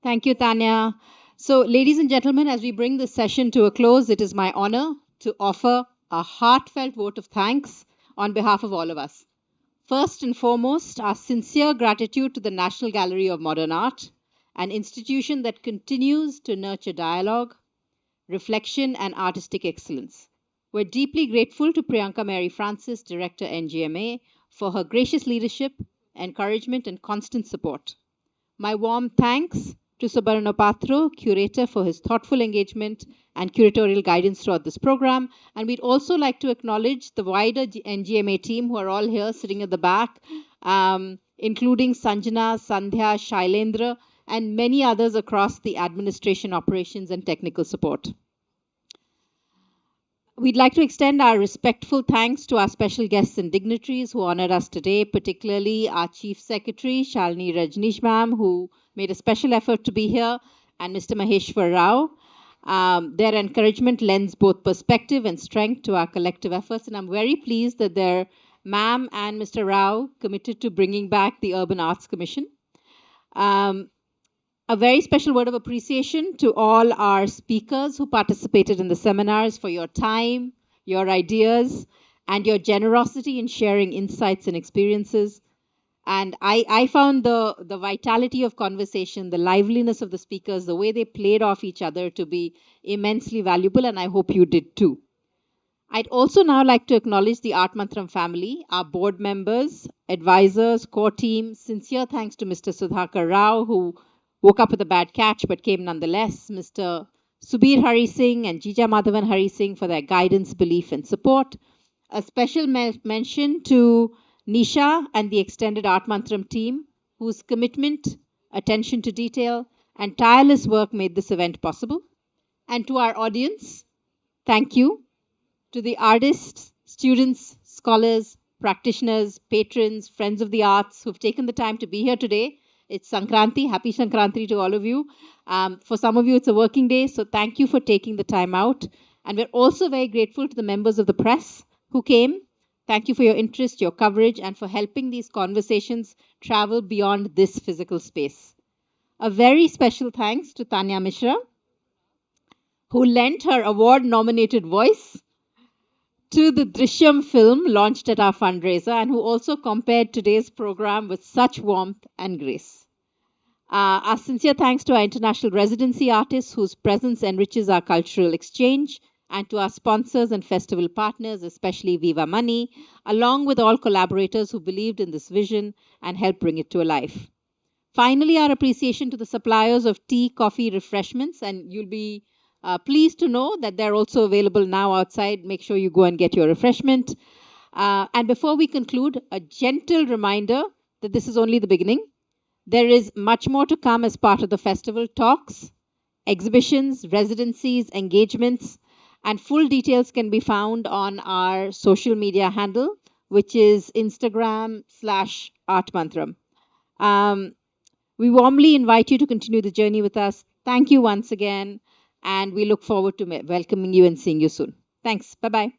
Thank you, Tanya. So, ladies and gentlemen, as we bring this session to a close, it is my honor to offer a heartfelt vote of thanks on behalf of all of us. First and foremost, our sincere gratitude to the National Gallery of Modern Art, an institution that continues to nurture dialogue, reflection, and artistic excellence. We're deeply grateful to Priyanka Mary Francis, Director NGMA, for her gracious leadership, encouragement, and constant support. My warm thanks to Subarno Patro, curator, for his thoughtful engagement and curatorial guidance throughout this program. And we'd also like to acknowledge the wider NGMA team who are all here sitting at the back, including Sanjana, Sandhya, Shailendra, and many others across the administration, operations, and technical support. We'd like to extend our respectful thanks to our special guests and dignitaries who honored us today, particularly our Chief Secretary, Shalini Rajneesh ma'am, who made a special effort to be here, and Mr. Maheshwar Rao. Their encouragement lends both perspective and strength to our collective efforts, and I'm very pleased that their ma'am and Mr. Rao committed to bringing back the Urban Arts Commission. A very special word of appreciation to all our speakers who participated in the seminars for your time, your ideas, and your generosity in sharing insights and experiences. And I found the vitality of conversation, the liveliness of the speakers, the way they played off each other to be immensely valuable, and I hope you did too. I'd also now like to acknowledge the ArtMantram family, our board members, advisors, core team. Sincere thanks to Mr. Sudhakar Rao, who woke up with a bad catch but came nonetheless. Mr. Subir Hari Singh and Jija Madhavan Hari Singh for their guidance, belief, and support. A special mention to Nisha and the extended ArtMantram team, whose commitment, attention to detail, and tireless work made this event possible. And to our audience, thank you. To the artists, students, scholars, practitioners, patrons, friends of the arts who've taken the time to be here today. It's Sankranti. Happy Sankranti to all of you. For some of you, it's a working day, so thank you for taking the time out. And we're also very grateful to the members of the press who came, Thank you for your interest, your coverage, and for helping these conversations travel beyond this physical space. A very special thanks to Tanya Mishra, who lent her award-nominated voice to the Drishyam film launched at our fundraiser and who also compared today's program with such warmth and grace. Our sincere thanks to our international residency artists whose presence enriches our cultural exchange, and to our sponsors and festival partners, especially Viva Money, along with all collaborators who believed in this vision and helped bring it to life. Finally, our appreciation to the suppliers of tea, coffee, refreshments, and you'll be pleased to know that they're also available now outside. Make sure you go and get your refreshment. And before we conclude, a gentle reminder that this is only the beginning. There is much more to come as part of the festival: talks, exhibitions, residencies, engagements, and full details can be found on our social media handle, which is Instagram/ArtMantram. We warmly invite you to continue the journey with us. Thank you once again, and we look forward to welcoming you and seeing you soon. Thanks. Bye-bye.